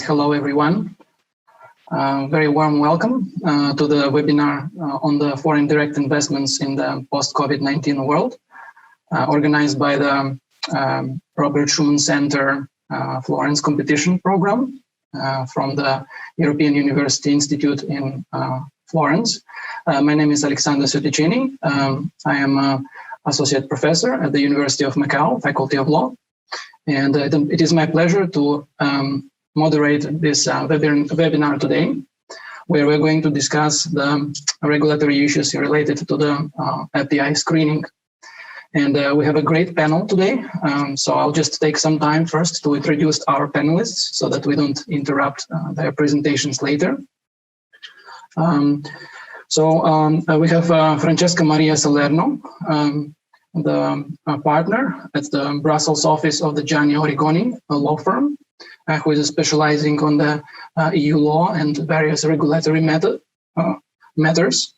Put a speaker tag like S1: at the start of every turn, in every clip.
S1: Hello, everyone. Very warm welcome to the webinar on the foreign direct investments in the post-COVID-19 world, organized by the Robert Schuman Center Florence competition program from the European University Institute in Florence. My name is Alexandr Svetlicinii. I am an associate professor at the University of Macau, Faculty of Law. And it is my pleasure to moderate this webinar today, where we're going to discuss the regulatory issues related to the FDI screening. And we have a great panel today, so I'll just take some time first to introduce our panelists so that we don't interrupt their presentations later. We have Francesco Maria Salerno, the partner at the Brussels office of the Gianni Origoni law firm, who is specializing on the EU law and various regulatory matters.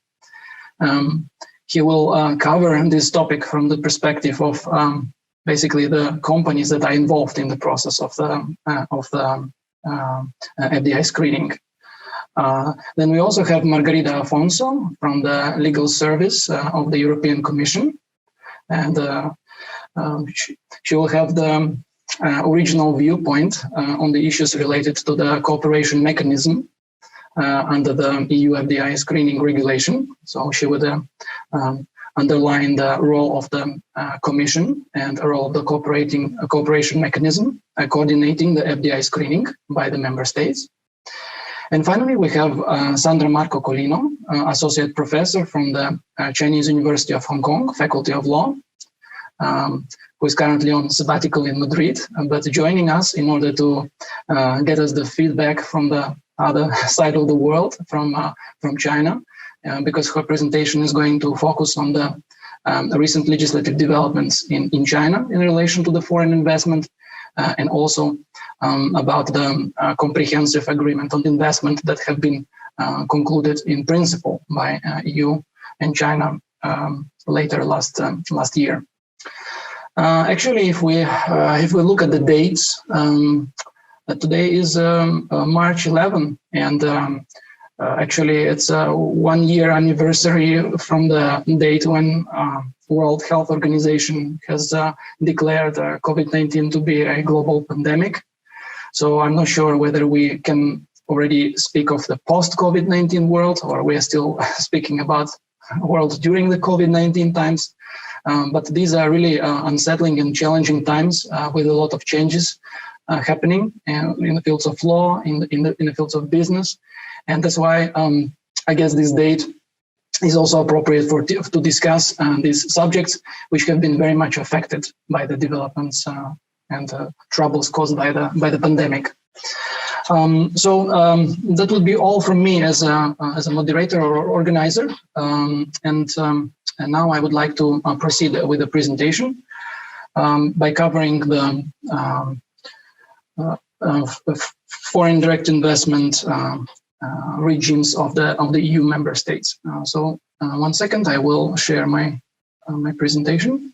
S1: He will cover this topic from the perspective of basically the companies that are involved in the process of the FDI screening. Then we also have Margarida Afonso from the legal service of the European Commission. And she will have the original viewpoint on the issues related to the cooperation mechanism under the EU FDI screening regulation. So she would underline the role of the Commission and the role of the cooperation mechanism, coordinating the FDI screening by the member states. And finally, we have Sandra Marco Colino, associate professor from the Chinese University of Hong Kong, Faculty of Law, who is currently on sabbatical in Madrid, but joining us in order to get us the feedback from the other side of the world, from China, because her presentation is going to focus on the recent legislative developments in China in relation to the foreign investment, and also about the comprehensive agreement on investment that have been concluded in principle by EU and China later last year. Actually, if we look at the dates, today is March 11, and actually it's a 1-year anniversary from the date when World Health Organization has declared COVID-19 to be a global pandemic. So I'm not sure whether we can already speak of the post-COVID-19 world, or we are still speaking about a world during the COVID-19 times. But these are really unsettling and challenging times with a lot of changes happening in the fields of law, in the fields of business. And that's why I guess this date is also appropriate to discuss these subjects, which have been very much affected by the developments and troubles caused by the pandemic. That would be all from me as a moderator or organizer. And now I would like to proceed with the presentation by covering the foreign direct investment regimes of the EU member states. So 1 second, I will share my presentation.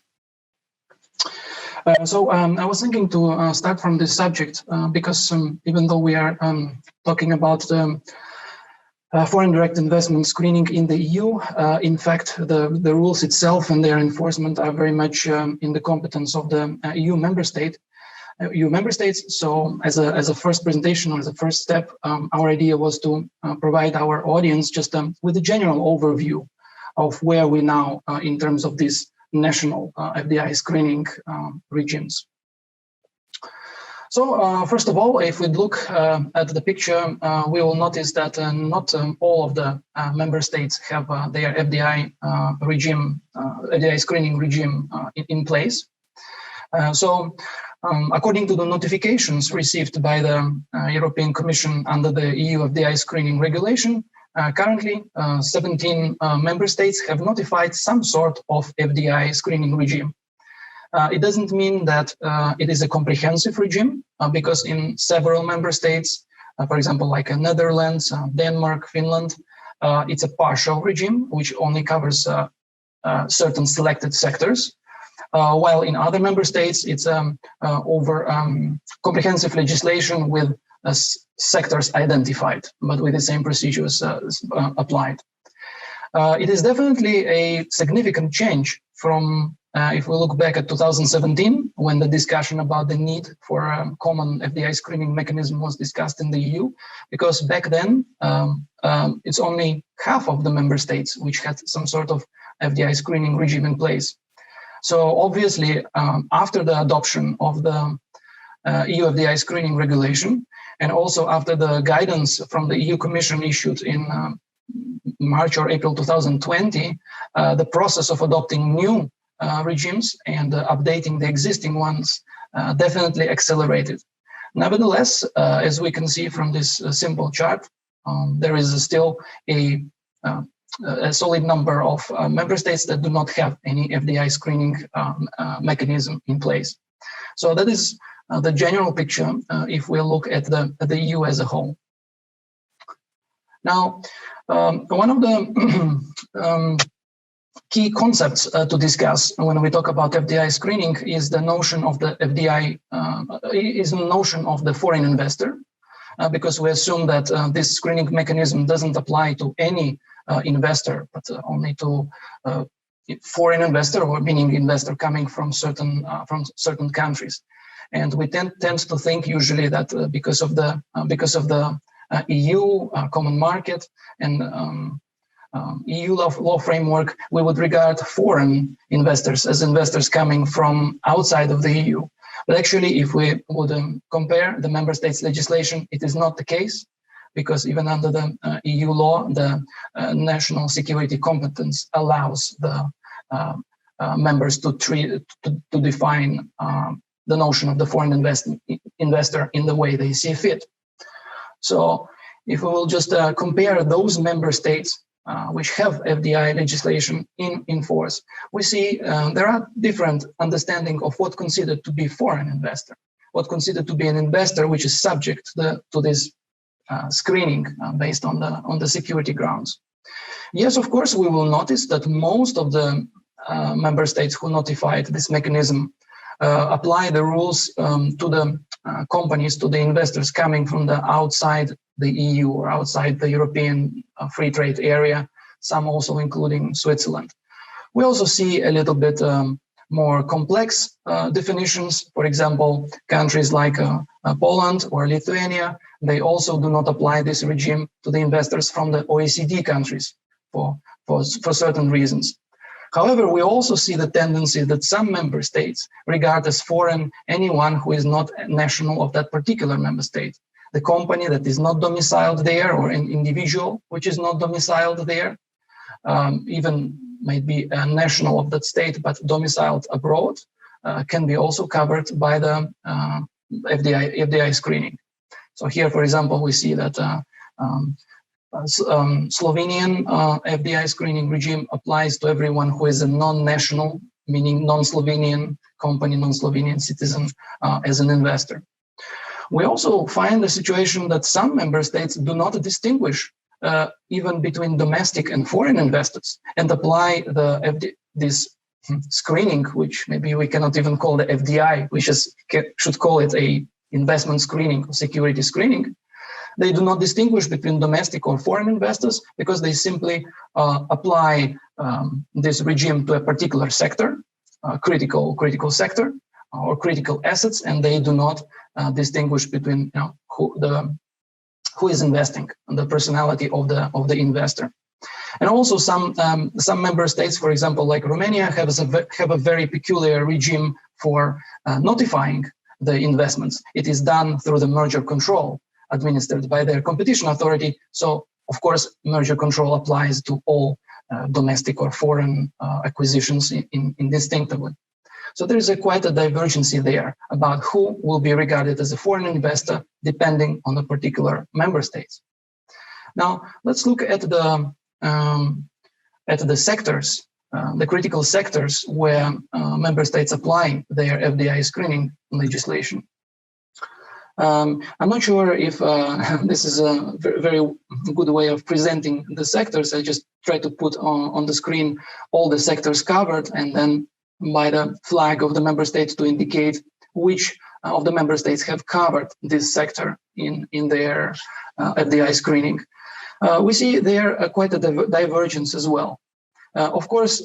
S1: I was thinking to start from this subject because even though we are talking about the foreign direct investment screening in the EU, in fact, the rules itself and their enforcement are very much in the competence of the EU member states. So as a first presentation, or as a first step, our idea was to provide our audience just with a general overview of where we now in terms of these national FDI screening regimes. So first of all, if we look at the picture, we will notice that not all of the member states have their FDI regime, FDI screening regime in place. According to the notifications received by the European Commission under the EU FDI screening regulation, currently 17 member states have notified some sort of FDI screening regime. It doesn't mean that it is a comprehensive regime, because in several member states, for example, like Netherlands, Denmark, Finland, it's a partial regime, which only covers certain selected sectors. While in other member states, it's over comprehensive legislation with sectors identified, but with the same procedures applied. It is definitely a significant change from, if we look back at 2017, when the discussion about the need for a common FDI screening mechanism was discussed in the EU, because back then it's only half of the member states which had some sort of FDI screening regime in place. So obviously, after the adoption of the EU FDI screening regulation, and also after the guidance from the EU Commission issued in March or April 2020, the process of adopting new regimes and updating the existing ones definitely accelerated. Nevertheless, as we can see from this simple chart, there is still a solid number of member states that do not have any FDI screening mechanism in place. So that is the general picture if we look at the EU as a whole. Now, one of the key concepts to discuss when we talk about FDI screening is the notion of the FDI, is the notion of the foreign investor, because we assume that this screening mechanism doesn't apply to any investor, but only to foreign investor, or meaning investor coming from certain countries. And we tend to think usually that because of the EU common market and EU law framework, we would regard foreign investors as investors coming from outside of the EU. But actually, if we would compare the member states' legislation, it is not the case, because even under the EU law, the national security competence allows the members to define the notion of the foreign investor in the way they see fit. So if we will just compare those member states which have FDI legislation in force, we see there are different understanding of what considered to be foreign investor, what considered to be an investor which is subject to this screening based on the security grounds. Yes, of course, we will notice that most of the member states who notified this mechanism apply the rules to the companies, to the investors coming from the outside the EU or outside the European free trade area, some also including Switzerland. We also see a little bit more complex definitions. For example, countries like Poland or Lithuania, they also do not apply this regime to the investors from the OECD countries for certain reasons. However, we also see the tendency that some member states regard as foreign anyone who is not a national of that particular member state. The company that is not domiciled there, or an individual which is not domiciled there, even might be a national of that state but domiciled abroad, can be also covered by the FDI screening. So here, for example, we see that Slovenian FDI screening regime applies to everyone who is a non-national, meaning non-Slovenian company, non-Slovenian citizen as an investor. We also find the situation that some member states do not distinguish even between domestic and foreign investors and apply this screening, which maybe we cannot even call the FDI, which should call it a investment screening or security screening. They do not distinguish between domestic or foreign investors because they simply apply this regime to a particular sector, critical sector or critical assets, and they do not distinguish between who is investing and the personality of the investor. And also some member states, for example, like Romania, have a very peculiar regime for notifying the investments. It is done through the merger control administered by their competition authority. So, of course, merger control applies to all domestic or foreign acquisitions indistinctively. So there is quite a divergency there about who will be regarded as a foreign investor depending on the particular member states. Now, let's look at the sectors, the critical sectors where member states apply their FDI screening legislation. I'm not sure if this is a very good way of presenting the sectors. I just try to put on the screen all the sectors covered and then by the flag of the member state to indicate which of the member states have covered this sector in their FDI screening. We see there quite a divergence as well. Of course,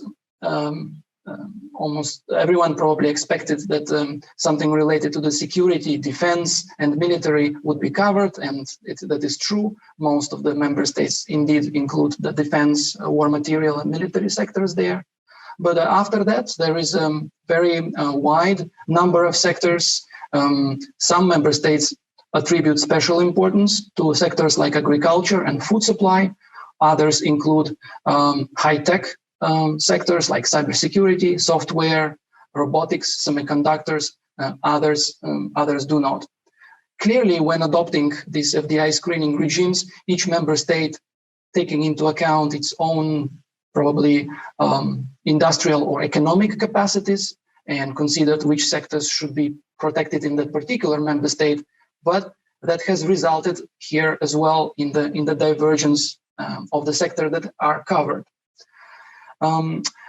S1: almost everyone probably expected that something related to the security, defense, and military would be covered, and that is true. Most of the member states indeed include the defense, war material, and military sectors there. But after that, there is a very wide number of sectors. Some member states attribute special importance to sectors like agriculture and food supply. Others include high-tech sectors like cybersecurity, software, robotics, semiconductors. Others do not. Clearly, when adopting these FDI screening regimes, each member state taking into account its own probably industrial or economic capacities and considered which sectors should be protected in that particular member state. But that has resulted here as well in the divergence of the sector that are covered.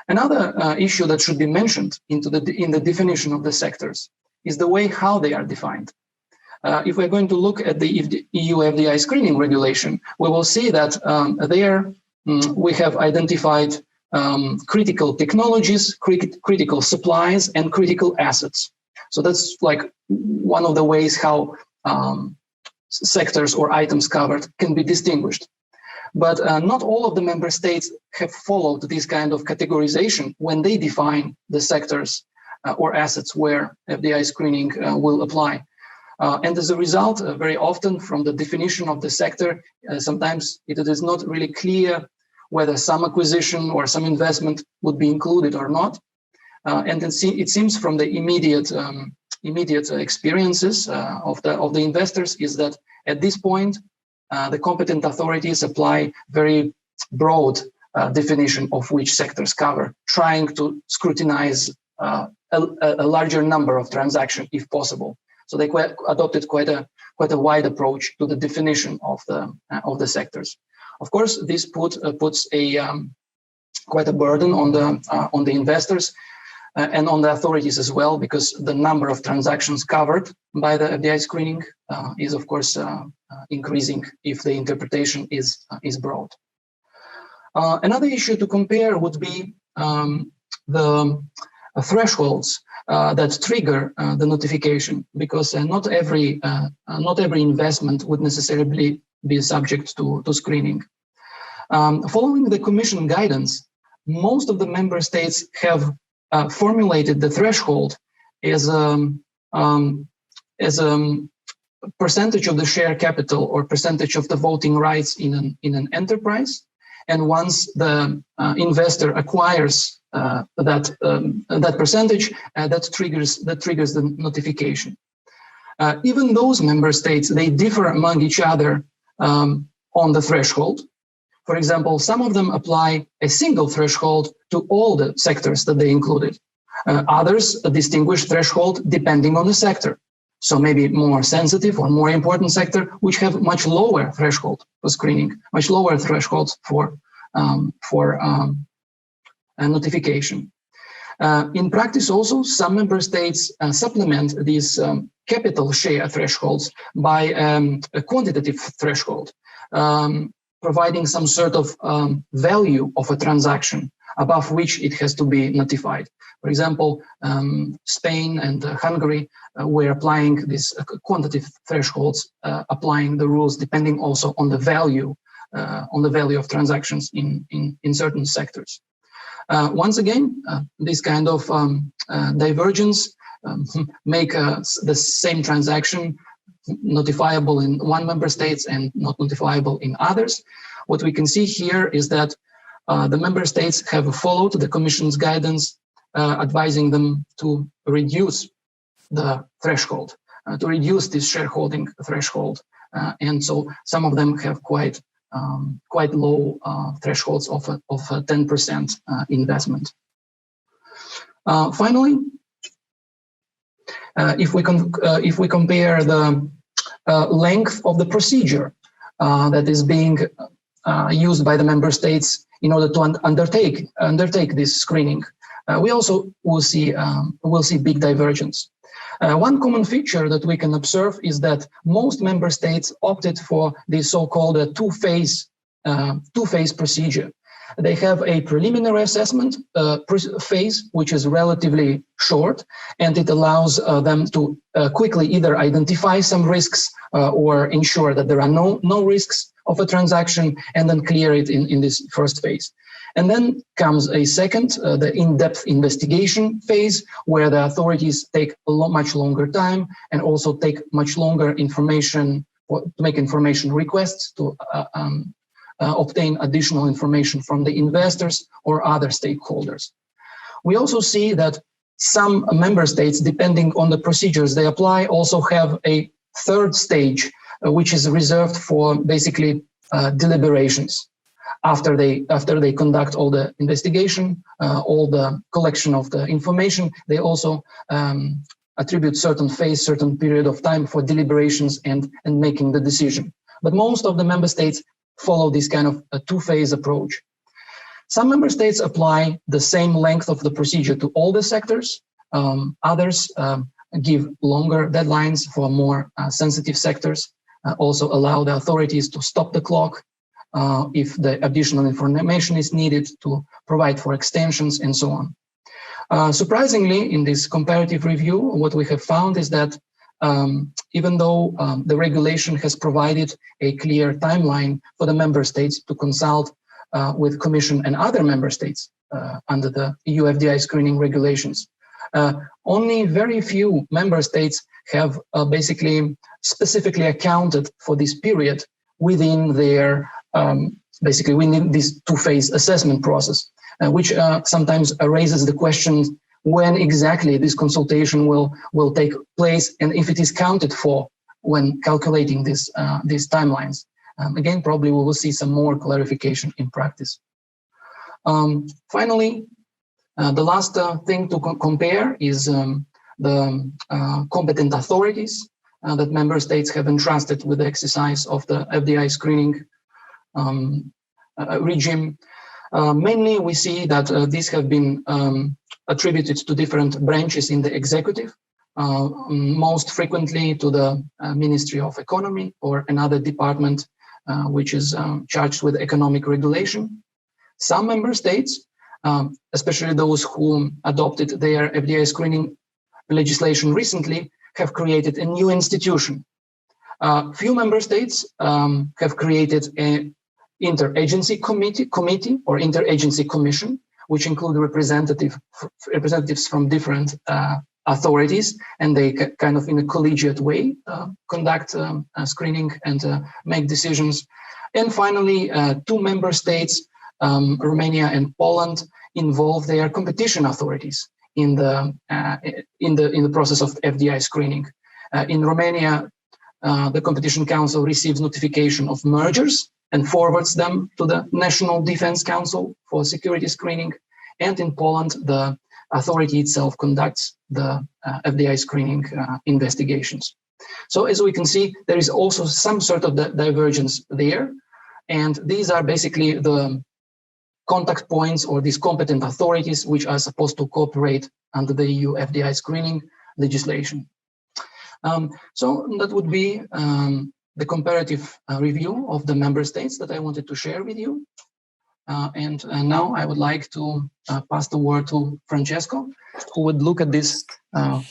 S1: Another issue that should be mentioned in the definition of the sectors is the way how they are defined. If we're going to look at the EU FDI screening regulation, we will see that there we have identified critical technologies, critical supplies, and critical assets. So that's like one of the ways how sectors or items covered can be distinguished. But not all of the member states have followed this kind of categorization when they define the sectors or assets where FDI screening will apply. And as a result, very often from the definition of the sector, sometimes it is not really clear whether some acquisition or some investment would be included or not. And it seems from the immediate experiences of the investors is that at this point, the competent authorities apply very broad definition of which sectors cover, trying to scrutinize a larger number of transactions if possible. So they adopted quite a wide approach to the definition of the sectors. Of course, this puts quite a burden on the investors and on the authorities as well, because the number of transactions covered by the FDI screening is, of course, increasing if the interpretation is broad. Another issue to compare would be the thresholds that trigger the notification, because not every investment would necessarily be subject to screening. Following the Commission guidance, most of the member states have formulated the threshold as a percentage of the share capital or percentage of the voting rights in an enterprise. And once the investor acquires that percentage, that triggers the notification. Even those member states, they differ among each other on the threshold. For example, some of them apply a single threshold to all the sectors that they included. Others distinguish threshold depending on the sector. So maybe more sensitive or more important sector, which have much lower threshold for screening, much lower thresholds for notification. In practice also, some member states supplement these capital share thresholds by a quantitative threshold, providing some sort of value of a transaction above which it has to be notified. For example, Spain and Hungary were applying these quantitative thresholds, applying the rules depending also on the value of transactions in certain sectors. Once again, this kind of divergence make the same transaction notifiable in one member states and not notifiable in others. What we can see here is that the member states have followed the Commission's guidance, advising them to reduce the threshold, to reduce this shareholding threshold. And so some of them have quite low thresholds of 10% investment. Finally, if we compare the length of the procedure that is being used by the member states in order to undertake this screening, we also will see big divergence. One common feature that we can observe is that most member states opted for the so-called two-phase procedure. They have a preliminary assessment phase, which is relatively short, and it allows them to quickly either identify some risks or ensure that there are no risks of a transaction, and then clear it in this first phase. And then comes a second, the in-depth investigation phase, where the authorities take much longer time and also take much longer information to make information requests to obtain additional information from the investors or other stakeholders. We also see that some member states, depending on the procedures they apply, also have a third stage, which is reserved for basically deliberations. After they conduct all the investigation, all the collection of the information, they also attribute certain period of time for deliberations and making the decision. But most of the member states follow this kind of a two-phase approach. Some member states apply the same length of the procedure to all the sectors. Others give longer deadlines for more sensitive sectors, also allow the authorities to stop the clock if the additional information is needed, to provide for extensions and so on. Surprisingly, in this comparative review, what we have found is that even though the regulation has provided a clear timeline for the member states to consult with Commission and other member states under the EU FDI screening regulations, only very few member states have basically specifically accounted for this period within their within this two-phase assessment process, which sometimes raises the question when exactly this consultation will take place and if it is counted for when calculating these timelines. Again, probably we will see some more clarification in practice. Finally, the last thing to compare is the competent authorities that member states have entrusted with the exercise of the FDI screening regime. Mainly, we see that these have been attributed to different branches in the executive, most frequently to the Ministry of Economy or another department which is charged with economic regulation. Some member states, especially those who adopted their FDI screening legislation recently, have created a new institution. Few member states have created an interagency committee or interagency commission, which include representatives from different authorities, and they kind of in a collegiate way conduct screening and make decisions. And finally, two member states, Romania and Poland, involve their competition authorities in the process of FDI screening. In Romania, the Competition Council receives notification of mergers and forwards them to the National Defense Council for security screening. And in Poland, the authority itself conducts the FDI screening investigations. So as we can see, there is also some sort of divergence there. And these are basically the contact points or these competent authorities which are supposed to cooperate under the EU FDI screening legislation. So that would be the comparative review of the member states that I wanted to share with you. And now I would like to pass the word to Francesco, who would look at this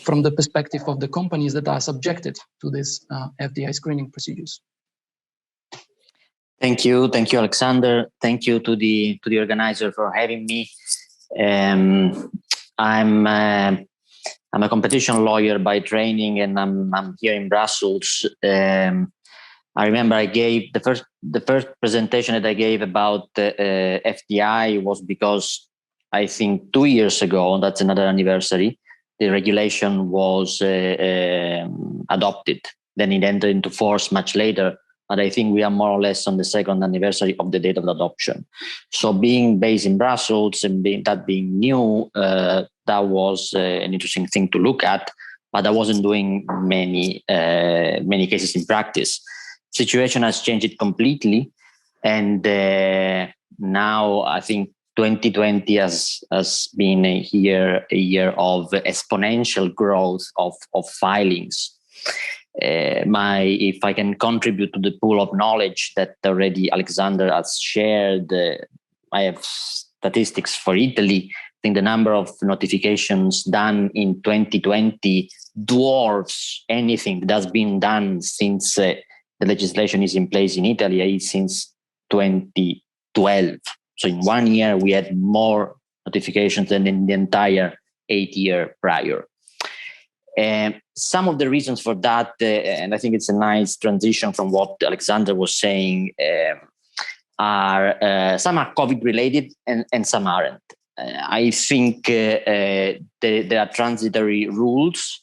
S1: from the perspective of the companies that are subjected to this FDI screening procedures.
S2: Thank you, Alexander. Thank you to the organizer for having me. I'm a competition lawyer by training, and I'm here in Brussels. I remember I gave the first presentation that I gave about FDI was because I think 2 years ago, that's another anniversary, the regulation was adopted. Then it entered into force much later, but I think we are more or less on the second anniversary of the date of the adoption. So being based in Brussels and being new, that was an interesting thing to look at, but I wasn't doing many cases in practice. Situation has changed completely, and now I think 2020 has been a year of exponential growth of filings. If I can contribute to the pool of knowledge that already Alexandr has shared, I have statistics for Italy. I think the number of notifications done in 2020 dwarfs anything that has been done since the legislation is in place in Italy, since 2012. So in 1 year, we had more notifications than in the entire 8 year prior. Some of the reasons for that, and I think it's a nice transition from what Alexandr was saying, are some are COVID related and some aren't. I think there are transitory rules.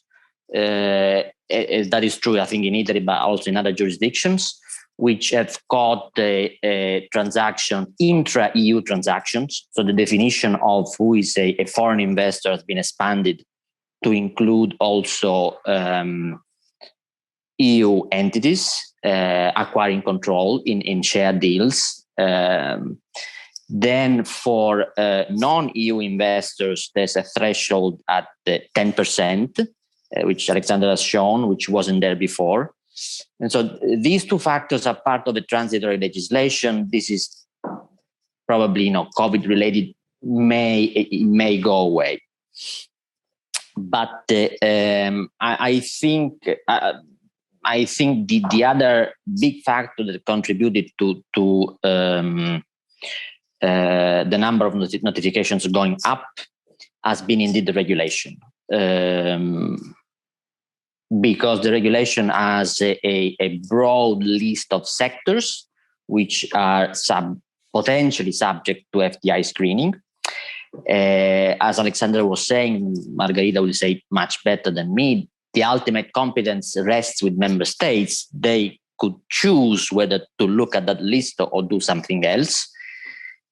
S2: That is true, I think, in Italy, but also in other jurisdictions, which have caught the transaction, intra-EU transactions. So the definition of who is a foreign investor has been expanded to include also EU entities acquiring control in share deals. Then for non-EU investors, there's a threshold at 10%, which Alexandr has shown, which wasn't there before. And so these two factors are part of the transitory legislation. This is probably, COVID related, may go away. But I think the other big factor that contributed to the number of notifications going up has been indeed the regulation. Because the regulation has a broad list of sectors which are potentially subject to FDI screening. As Alexandr was saying, Margarida will say much better than me, the ultimate competence rests with member states. They could choose whether to look at that list or do something else.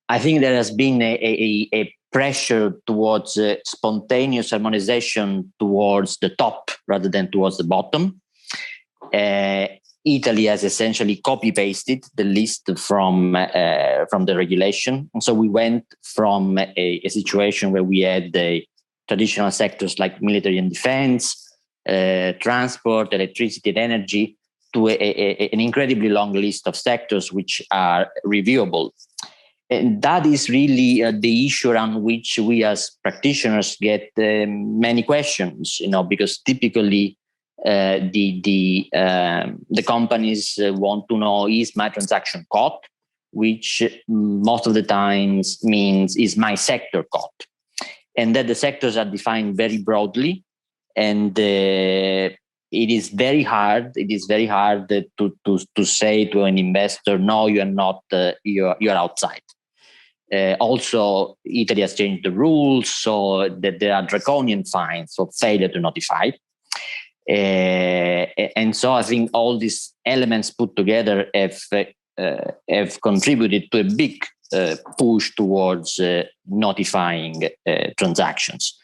S2: I think there has been a pressure towards spontaneous harmonization towards the top rather than towards the bottom. Italy has essentially copy-pasted the list from the regulation. And so we went from a situation where we had the traditional sectors like military and defense, transport, electricity and energy, to an incredibly long list of sectors which are reviewable. And that is really the issue around which we as practitioners get many questions, because typically the companies want to know, is my transaction caught? Which most of the times means, is my sector caught? And that the sectors are defined very broadly, and it is very hard. It is very hard to say to an investor, no, you are not. You're outside. Also, Italy has changed the rules so that there are draconian fines for failure to notify. And so I think all these elements put together have contributed to a big push towards notifying transactions.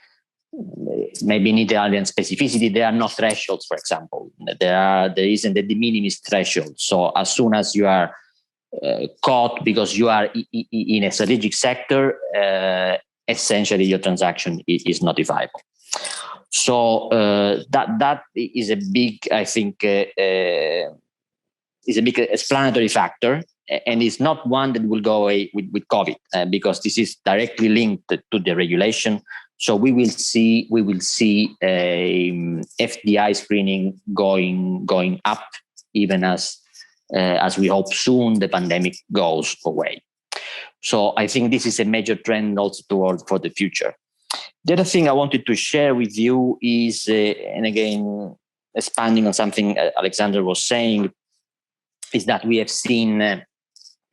S2: Maybe in Italian specificity, there are no thresholds, for example. There isn't a de minimis threshold. So as soon as you are caught because you are in a strategic sector, essentially your transaction is notifiable. So that is a big, I think, is a big explanatory factor, and it's not one that will go away with COVID, because this is directly linked to the regulation. So we will see FDI screening going up, even as we hope soon the pandemic goes away. So I think this is a major trend also for the future. The other thing I wanted to share with you is, and again, expanding on something Alexandr was saying, is that we have seen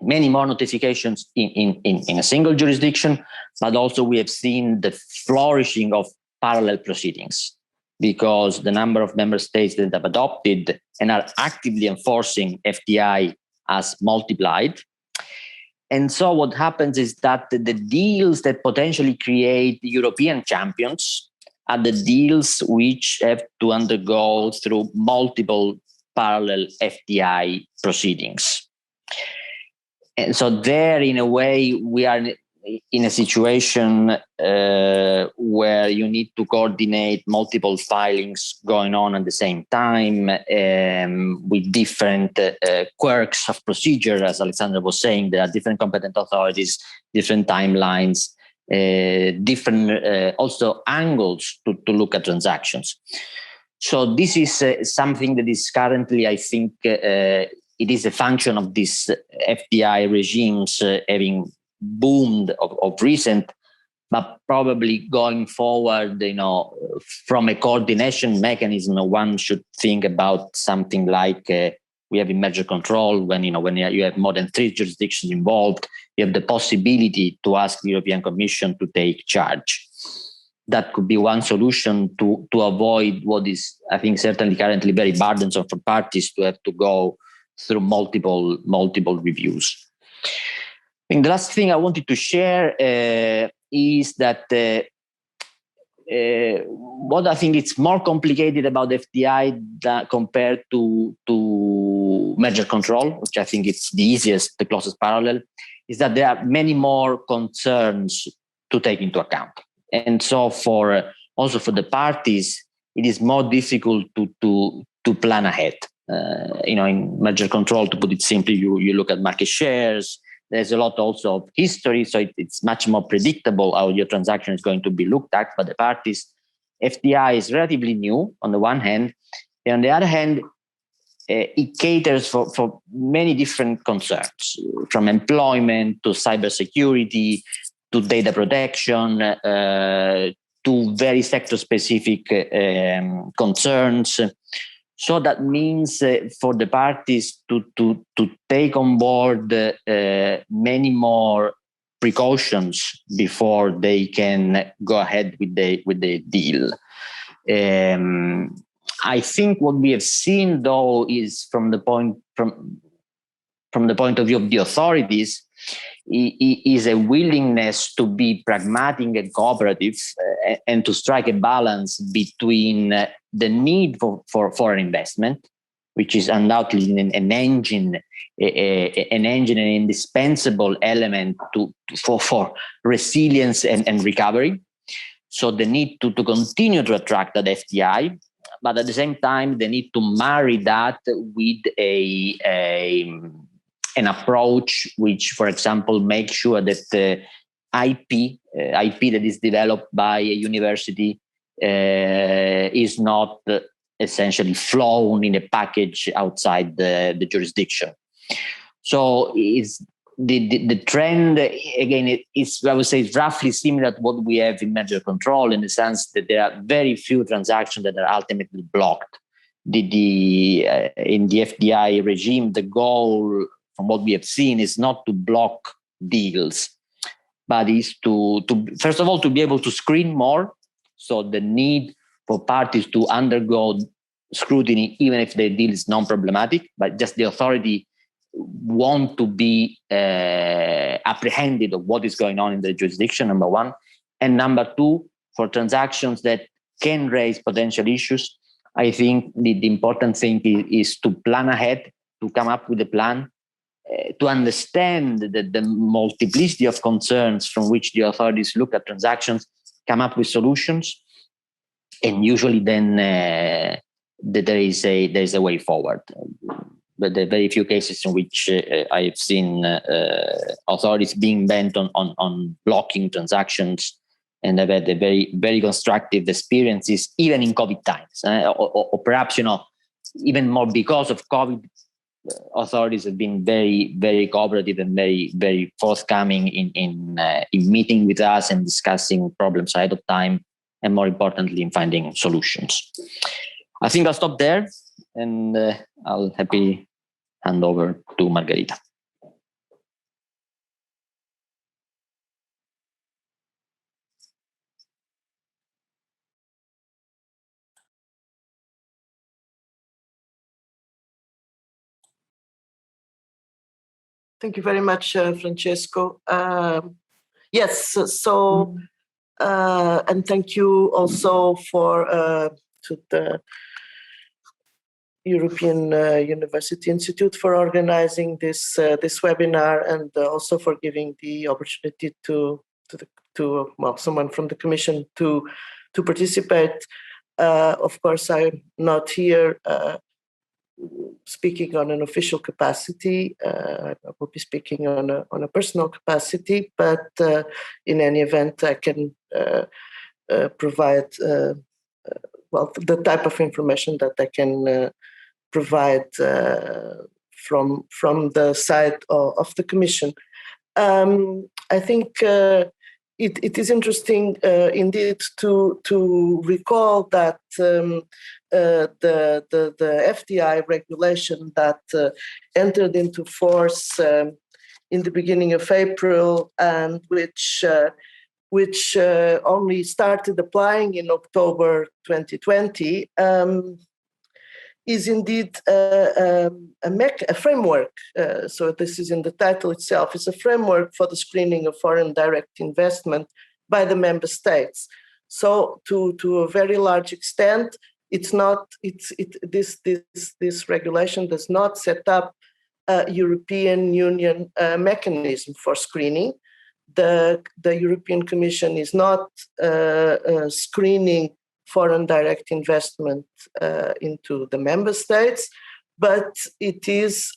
S2: many more notifications in a single jurisdiction, but also we have seen the flourishing of parallel proceedings, because the number of member states that have adopted and are actively enforcing FDI has multiplied. And so what happens is that the deals that potentially create European champions are the deals which have to undergo through multiple parallel FDI proceedings. And so there, in a way, we are in a situation where you need to coordinate multiple filings going on at the same time with different quirks of procedure. As Alexandra was saying, there are different competent authorities, different timelines, different also angles to look at transactions. So this is something that is currently, I think, it is a function of these FDI regimes having boomed of recent, but probably going forward, from a coordination mechanism, one should think about something like we have in merger control when you have more than 3 jurisdictions involved, you have the possibility to ask the European Commission to take charge. That could be one solution to avoid what is, I think, certainly currently very burdensome for parties to have to go through multiple reviews. I think the last thing I wanted to share is that what I think it's more complicated about FDI compared to merger control, which I think it's the easiest, the closest parallel, is that there are many more concerns to take into account. And so also for the parties, it is more difficult to plan ahead. In merger control, to put it simply, you look at market shares. There's a lot also of history, so it's much more predictable how your transaction is going to be looked at by the parties. FDI is relatively new on the one hand, and on the other hand, it caters for many different concerns, from employment to cybersecurity to data protection to very sector-specific concerns. So that means for the parties to take on board many more precautions before they can go ahead with the deal. I think what we have seen, though, is from the point of view of the authorities, is a willingness to be pragmatic and cooperative and to strike a balance between the need for foreign investment, which is undoubtedly an engine, an indispensable element for resilience and recovery. So the need to continue to attract that FDI, but at the same time, the need to marry that with an approach which, for example, makes sure that the IP that is developed by a university is not essentially flown in a package outside the jurisdiction. So it's the trend, again, I would say, is roughly similar to what we have in merger control, in the sense that there are very few transactions that are ultimately blocked. In the FDI regime, the goal, from what we have seen, is not to block deals, but is to first of all, to be able to screen more. So the need for parties to undergo scrutiny, even if the deal is non-problematic, but just the authority want to be apprehended of what is going on in the jurisdiction, number one. And number two, for transactions that can raise potential issues, I think the important thing is to plan ahead, to come up with a plan, to understand the multiplicity of concerns from which the authorities look at transactions, come up with solutions, and usually then there is a way forward. But there are very few cases in which I have seen authorities being bent on blocking transactions, and I've had a very, very constructive experiences, even in COVID times, or perhaps, even more because of COVID. Authorities have been very, very cooperative and very, very forthcoming in meeting with us and discussing problems ahead of time, and more importantly, in finding solutions. I think I'll stop there, and I'll happily hand over to Margarida.
S3: Thank you very much, Francesco. Yes, so, and thank you also to the European University Institute for organizing this webinar, and also for giving the opportunity to someone from the Commission to participate. Of course, I'm not here speaking on an official capacity. I will be speaking on a personal capacity, but in any event, I can provide the type of information that I can provide from the side of the Commission. I think it is interesting indeed to recall that the FDI regulation that entered into force in the beginning of April, and which only started applying in October 2020, is indeed a framework. So this is in the title itself. It's a framework for the screening of foreign direct investment by the member states. So to a very large extent, this regulation does not set up a European Union mechanism for screening. The European Commission is not screening foreign direct investment into the member states, but it is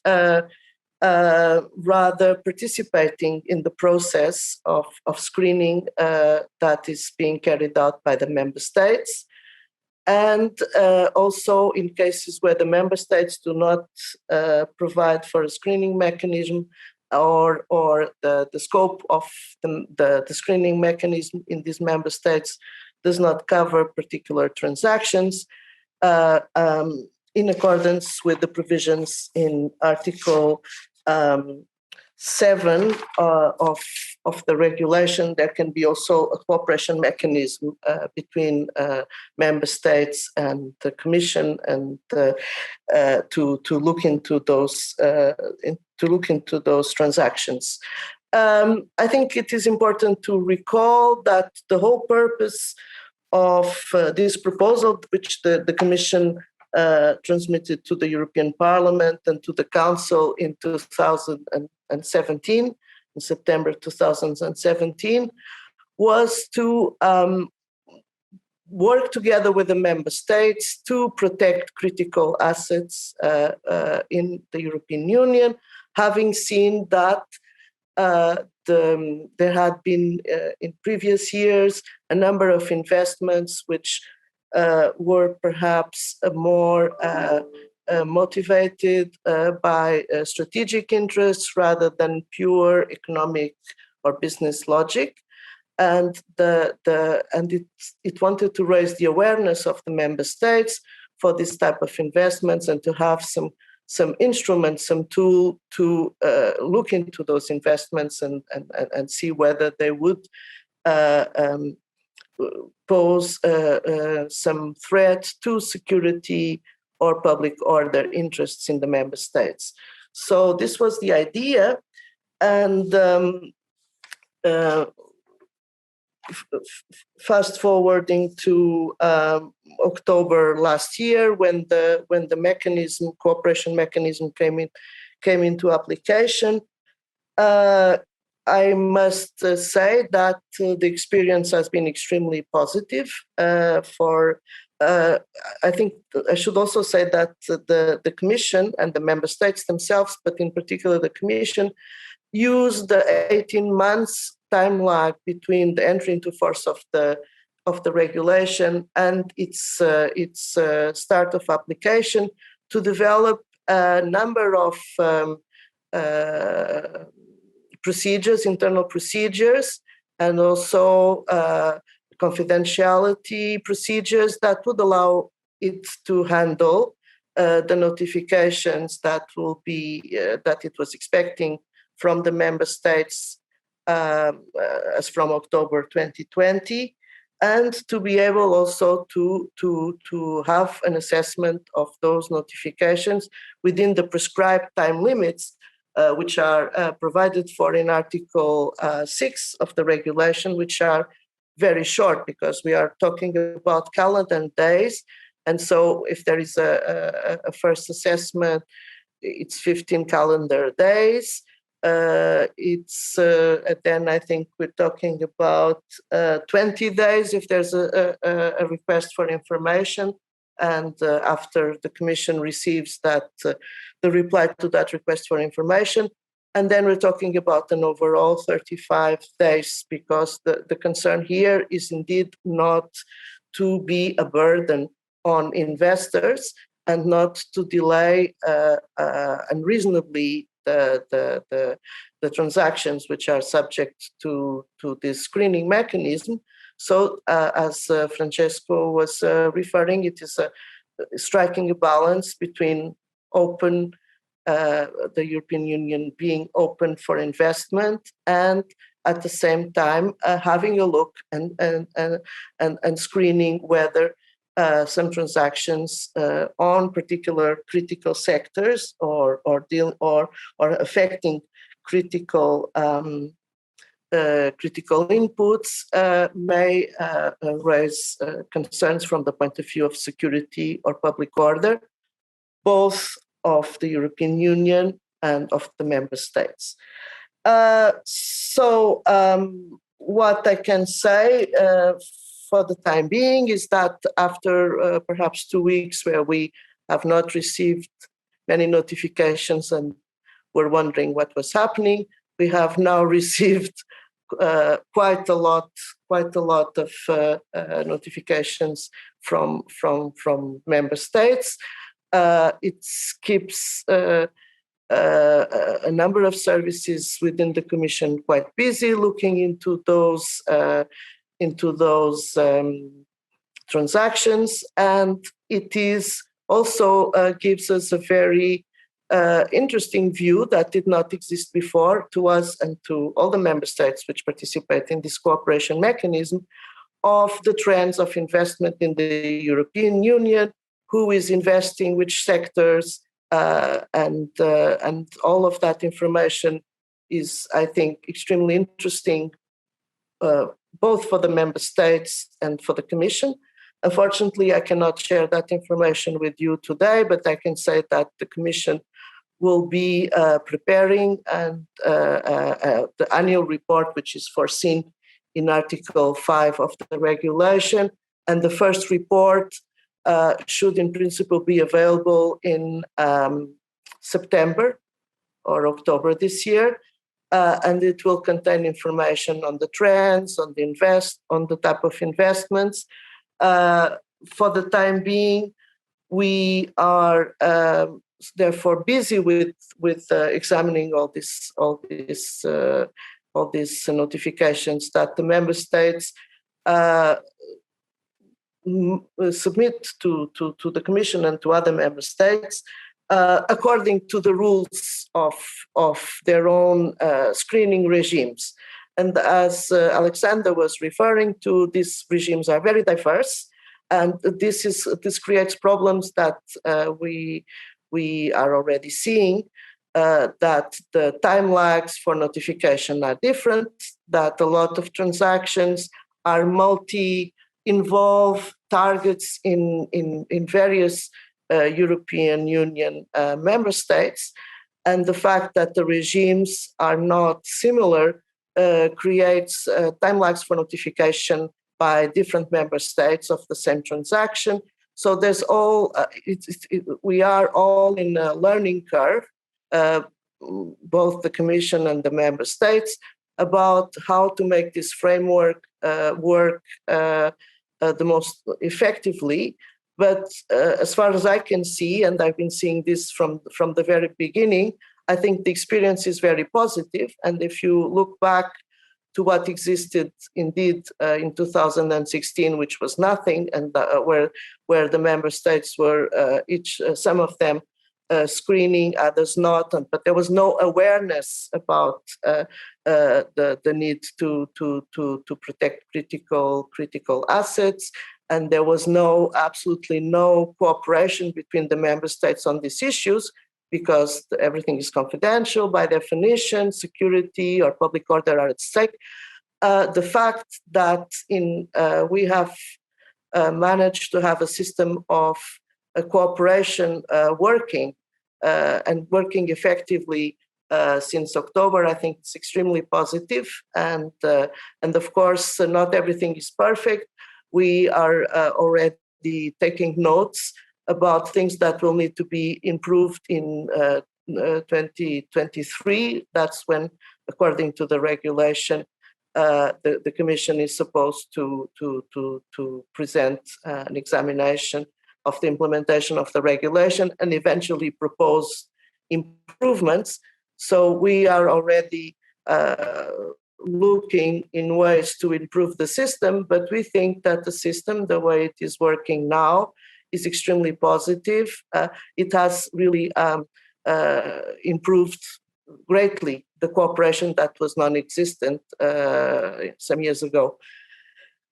S3: rather participating in the process of screening that is being carried out by the member states. And also in cases where the member states do not provide for a screening mechanism, or the scope of the screening mechanism in these member states does not cover particular transactions, in accordance with the provisions in Article 7 of the regulation, there can be also a cooperation mechanism between member states and the Commission, and to look into those transactions. I think it is important to recall that the whole purpose of this proposal, which the Commission transmitted to the European Parliament and to the Council in 2017, in September 2017, was to work together with the member states to protect critical assets in the European Union, having seen that there had been in previous years a number of investments which were perhaps more motivated by strategic interests rather than pure economic or business logic, and it wanted to raise the awareness of the member states for this type of investments, and to have some instruments, some tool to look into those investments and see whether they would pose some threat to security or public order interests in the member states. So this was the idea, and fast forwarding to October last year, when the cooperation mechanism came into application, I must say that the experience has been extremely positive. I think I should also say that the Commission and the member states themselves, but in particular the Commission, used the 18 months time lag between the entry into force of the regulation and its start of application to develop a number of procedures, internal procedures, and also confidentiality procedures that would allow it to handle the notifications that it was expecting from the member states as from October 2020, and to be able also to have an assessment of those notifications within the prescribed time limits, which are provided for in Article 6 of the regulation, which are very short, because we are talking about calendar days And so if there is a first assessment, it's 15 calendar days. Then I think we're talking about 20 days if there's a request for information. And after the Commission receives that, the reply to that request for information. And then we're talking about an overall 35 days, because the concern here is indeed not to be a burden on investors and not to delay unreasonably the transactions which are subject to this screening mechanism. So as Francesco was referring, it is striking a balance between the European Union being open for investment and at the same time having a look and screening whether some transactions on particular critical sectors or affecting critical inputs may raise concerns from the point of view of security or public order, both of the European Union and of the member states. What I can say for the time being is that after perhaps 2 weeks where we have not received many notifications and were wondering what was happening, we have now received quite a lot of notifications from member states. It keeps a number of services within the Commission quite busy looking into those transactions, and it is also gives us a very interesting view that did not exist before to us and to all the member states which participate in this cooperation mechanism of the trends of investment in the European Union, who is investing, which sectors, and all of that information is, I think, extremely interesting, both for the member states and for the Commission. Unfortunately, I cannot share that information with you today, but I can say that the Commission will be preparing the annual report, which is foreseen in Article 5 of the regulation. And the first report should in principle be available in September or October this year. And it will contain information on the trends, on the type of investments. For the time being, we are therefore busy with examining all these notifications that the member states submit to the Commission and to other member states according to the rules of their own screening regimes. And as Alexandr was referring to, these regimes are very diverse, and this creates problems that we are already seeing, that the time lags for notification are different, that a lot of transactions are involve targets in various European Union member states, and the fact that the regimes are not similar creates time lags for notification by different member states of the same transaction. So there's we are all in a learning curve, both the Commission and the member states, about how to make this framework work the most effectively. But as far as I can see, and I've been seeing this from the very beginning, I think the experience is very positive. And if you look back to what existed indeed in 2016, which was nothing, and where the member states were some of them screening, others not, but there was no awareness about the need to protect critical assets, and there was absolutely no cooperation between the member states on these issues, because everything is confidential by definition, security or public order are at stake. The fact that we have managed to have a system of cooperation working and working effectively since October. I think it's extremely positive, and of course, not everything is perfect. We are already taking notes about things that will need to be improved in 2023. That's when, according to the regulation, the Commission is supposed to present an examination of the implementation of the regulation and eventually propose improvements. So we are already looking in ways to improve the system, but we think that the system, the way it is working now, is extremely positive. It has really improved greatly the cooperation that was non-existent some years ago.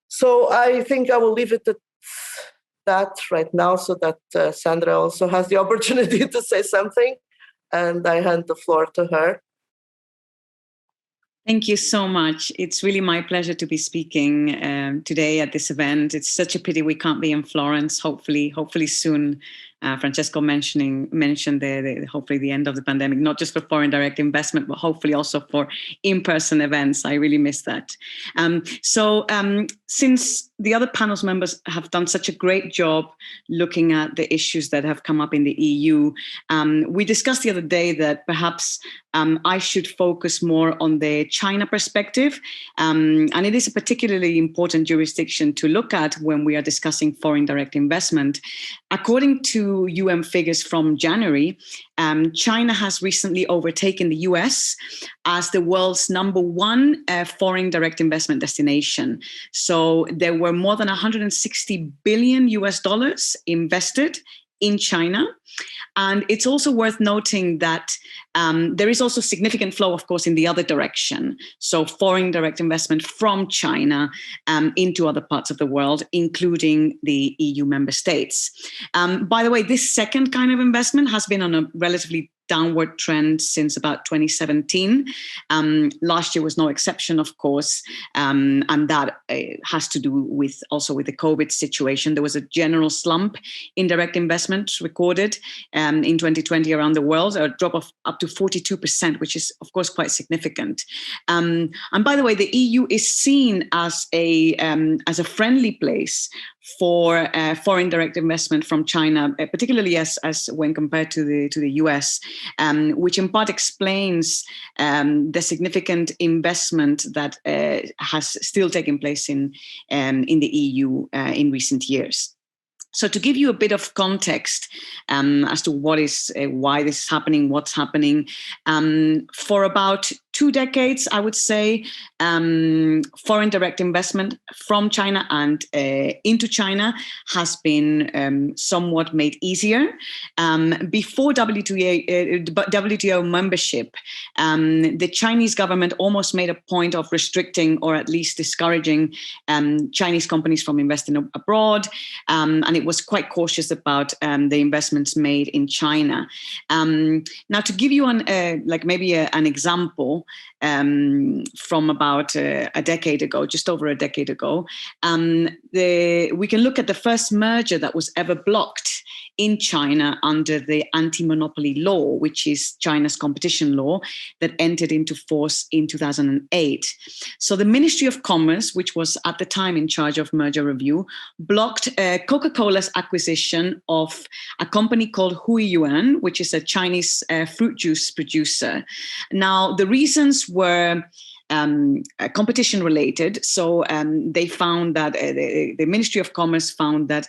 S3: So I think I will leave it at that right now, so that Sandra also has the opportunity to say something, and I hand the floor to her.
S4: Thank you so much. It's really my pleasure to be speaking today at this event. It's such a pity we can't be in Florence. Hopefully soon. Francesco mentioned hopefully the end of the pandemic, not just for foreign direct investment, but hopefully also for in-person events. I really miss that. Since the other panel's members have done such a great job looking at the issues that have come up in the EU, we discussed the other day that perhaps I should focus more on the China perspective. And it is a particularly important jurisdiction to look at when we are discussing foreign direct investment. According to UN figures from January, China has recently overtaken the US as the world's #1 foreign direct investment destination. So there were more than $160 billion invested in China. And it's also worth noting that there is also significant flow, of course, in the other direction. So foreign direct investment from China into other parts of the world, including the EU member states. By the way, this second kind of investment has been on a relatively downward trend since about 2017. Last year was no exception, of course, and that has to do with also with the COVID situation. There was a general slump in direct investment recorded in 2020 around the world, a drop of up to 42%, which is, of course, quite significant. And by the way, the EU is seen as a friendly place for foreign direct investment from China, particularly as when compared to the US, which in part explains the significant investment that has still taken place in the EU in recent years. So to give you a bit of context as to why this is happening, what's happening, for about 2 decades, I would say, foreign direct investment from China and into China has been somewhat made easier. Before WTO membership, the Chinese government almost made a point of restricting or at least discouraging Chinese companies from investing abroad, and it was quite cautious about the investments made in China. Now, to give you an example from about a decade ago, just over a decade ago, we can look at the first merger that was ever blocked in China under the anti-monopoly law, which is China's competition law that entered into force in 2008. So the Ministry of Commerce, which was at the time in charge of merger review, blocked Coca-Cola's acquisition of a company called Huiyuan, which is a Chinese fruit juice producer. Now, the reasons were competition related. So they found that the Ministry of Commerce found that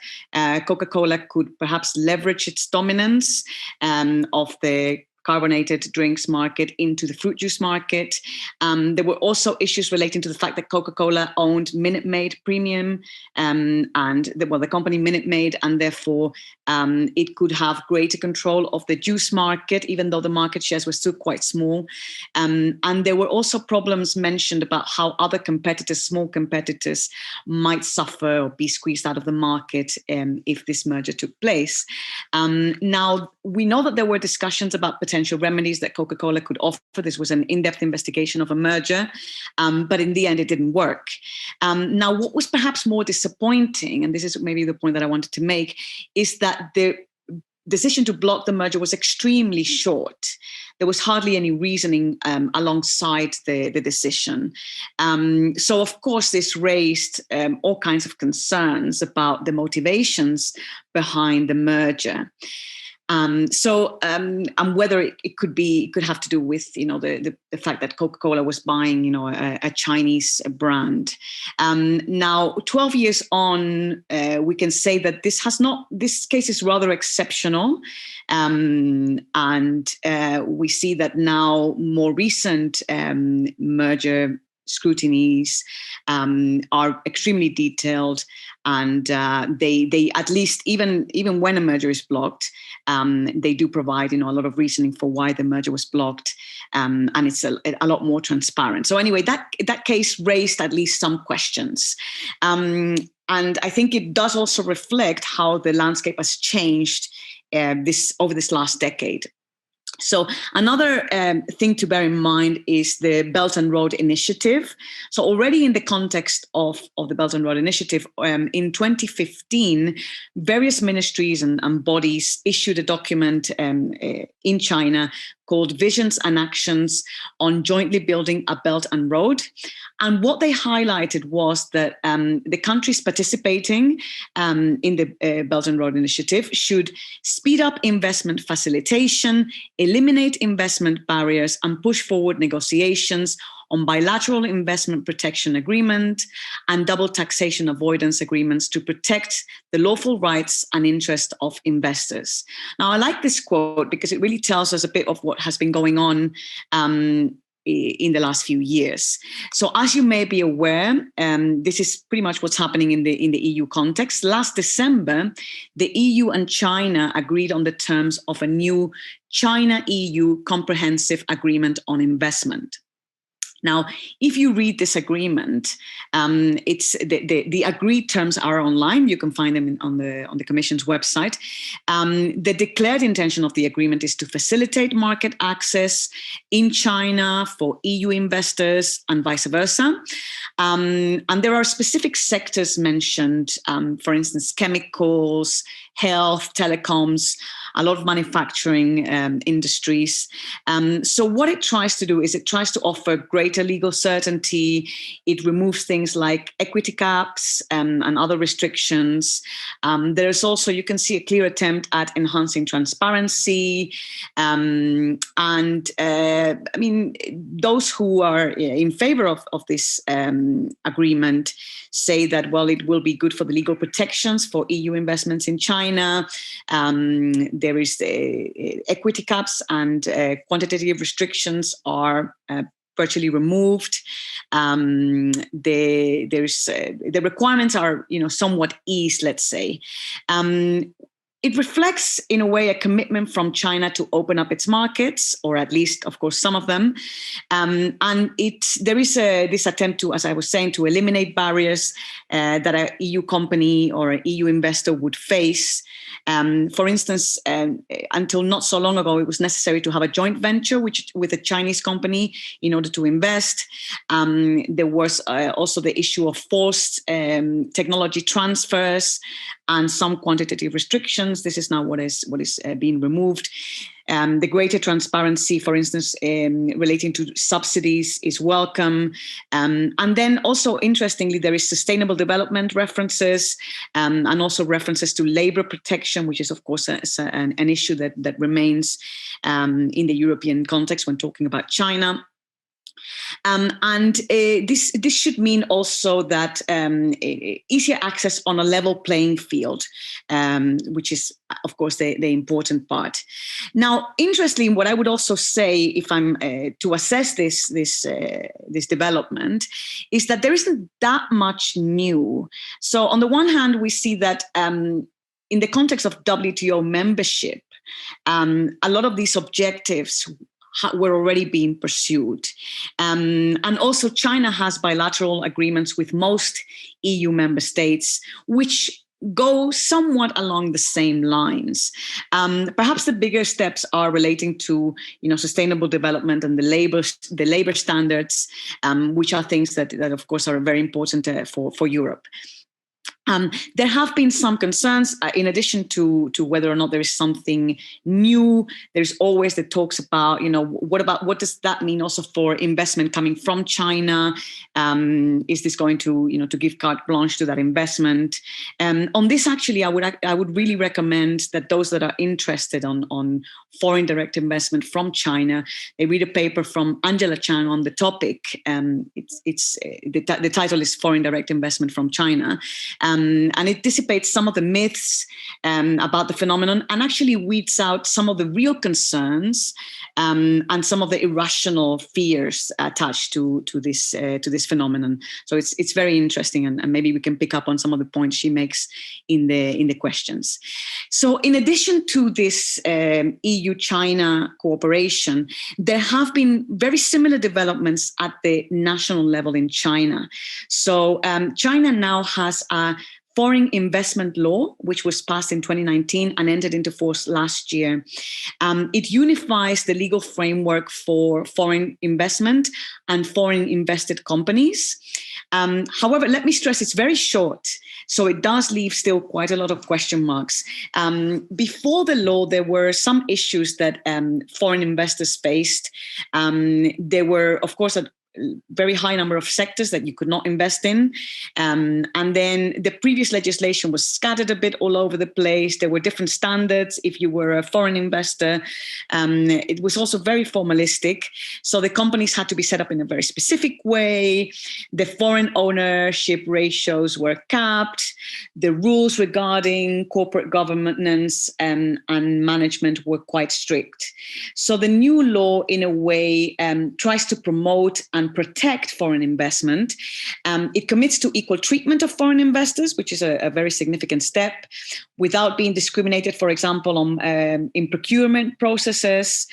S4: Coca-Cola could perhaps leverage its dominance of the carbonated drinks market into the fruit juice market. There were also issues relating to the fact that Coca-Cola owned Minute Maid Premium and the company Minute Maid, and therefore it could have greater control of the juice market, even though the market shares were still quite small. And there were also problems mentioned about how other competitors, small competitors, might suffer or be squeezed out of the market if this merger took place. Now, we know that there were discussions about potential remedies that Coca-Cola could offer. This was an in-depth investigation of a merger, but in the end, it didn't work. Now, what was perhaps more disappointing, and this is maybe the point that I wanted to make, is that the decision to block the merger was extremely short. There was hardly any reasoning alongside the decision. So, of course, this raised all kinds of concerns about the motivations behind the merger. And whether it could have to do with, the fact that Coca-Cola was buying, a Chinese brand. Now, 12 years on, we can say that this case is rather exceptional. And we see that now more recent merger scrutinies are extremely detailed, and they at least even when a merger is blocked, they do provide a lot of reasoning for why the merger was blocked, and it's a lot more transparent. So anyway, that case raised at least some questions, and I think it does also reflect how the landscape has changed over this last decade. So another thing to bear in mind is the Belt and Road Initiative. So already in the context of the Belt and Road Initiative, in 2015, various ministries and bodies issued a document in China called Visions and Actions on Jointly Building a Belt and Road. And what they highlighted was that the countries participating in the Belt and Road Initiative should speed up investment facilitation, eliminate investment barriers, and push forward negotiations on bilateral investment protection agreement and double taxation avoidance agreements to protect the lawful rights and interests of investors. Now, I like this quote because it really tells us a bit of what has been going on in the last few years. So as you may be aware, this is pretty much what's happening in the EU context. Last December, the EU and China agreed on the terms of a new China-EU Comprehensive Agreement on Investment. Now, if you read this agreement, it's the agreed terms are online. You can find them on the Commission's website. The declared intention of the agreement is to facilitate market access in China for EU investors and vice versa. And there are specific sectors mentioned, for instance, chemicals, health, telecoms, a lot of manufacturing industries. So what it tries to do is it tries to offer greater legal certainty. It removes things like equity caps and other restrictions. There's also, you can see a clear attempt at enhancing transparency. I mean, those who are in favor of this agreement say that, well, it will be good for the legal protections for EU investments in China. There is equity caps and quantitative restrictions are virtually removed. The requirements are, somewhat eased, let's say. It reflects, in a way, a commitment from China to open up its markets, or at least, of course, some of them. And there is this attempt to, as I was saying, to eliminate barriers that an EU company or an EU investor would face. For instance, until not so long ago, it was necessary to have a joint venture with a Chinese company in order to invest. There was also the issue of forced technology transfers and some quantitative restrictions. This is now what is being removed. The greater transparency, for instance, relating to subsidies is welcome. And then also, interestingly, there is sustainable development references and also references to labor protection, which is, of course, an issue that remains in the European context when talking about China. This should mean also that easier access on a level playing field, which is, of course, the important part. Now, interestingly, what I would also say, if I'm to assess this development, is that there isn't that much new. So, on the one hand, we see that in the context of WTO membership, a lot of these objectives were already being pursued. And also China has bilateral agreements with most EU member states, which go somewhat along the same lines. Perhaps the bigger steps are relating to, sustainable development and the labor standards, which are things that of course are very important for Europe. There have been some concerns, in addition to whether or not there is something new. There's always the talks about, what does that mean also for investment coming from China? Is this going to, to give carte blanche to that investment? On this, actually, I would really recommend that those that are interested on foreign direct investment from China, they read a paper from Angela Chang on the topic. The title is Foreign Direct Investment from China. And it dissipates some of the myths about the phenomenon, and actually weeds out some of the real concerns and some of the irrational fears attached to this phenomenon. So it's very interesting, and maybe we can pick up on some of the points she makes in the questions. So in addition to this EU-China cooperation, there have been very similar developments at the national level in China. So China now has a foreign investment law, which was passed in 2019 and entered into force last year. It unifies the legal framework for foreign investment and foreign invested companies. However, let me stress it's very short, so it does leave still quite a lot of question marks. Before the law, there were some issues that foreign investors faced. There were, of course, a very high number of sectors that you could not invest in. And then the previous legislation was scattered a bit all over the place. There were different standards if you were a foreign investor. It was also very formalistic. So the companies had to be set up in a very specific way. The foreign ownership ratios were capped. The rules regarding corporate governance and management were quite strict. So the new law, in a way, tries to promote and protect foreign investment. It commits to equal treatment of foreign investors, which is a very significant step, without being discriminated, for example, in procurement processes,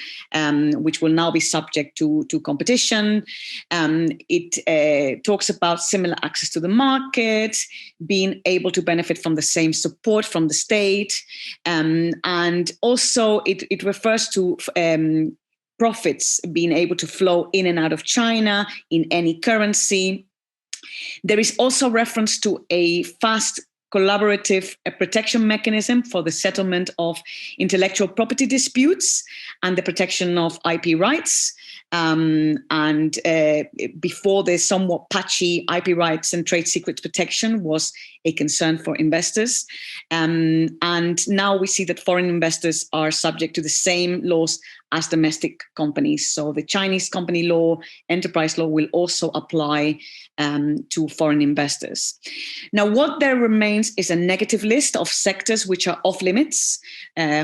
S4: which will now be subject to competition. It talks about similar access to the market, being able to benefit from the same support from the state. And also it refers to profits being able to flow in and out of China in any currency. There is also reference to a fast collaborative protection mechanism for the settlement of intellectual property disputes and the protection of IP rights. And before, the somewhat patchy IP rights and trade secrets protection was a concern for investors. And now we see that foreign investors are subject to the same laws as domestic companies. So the Chinese company law, enterprise law will also apply to foreign investors. Now, what there remains is a negative list of sectors which are off limits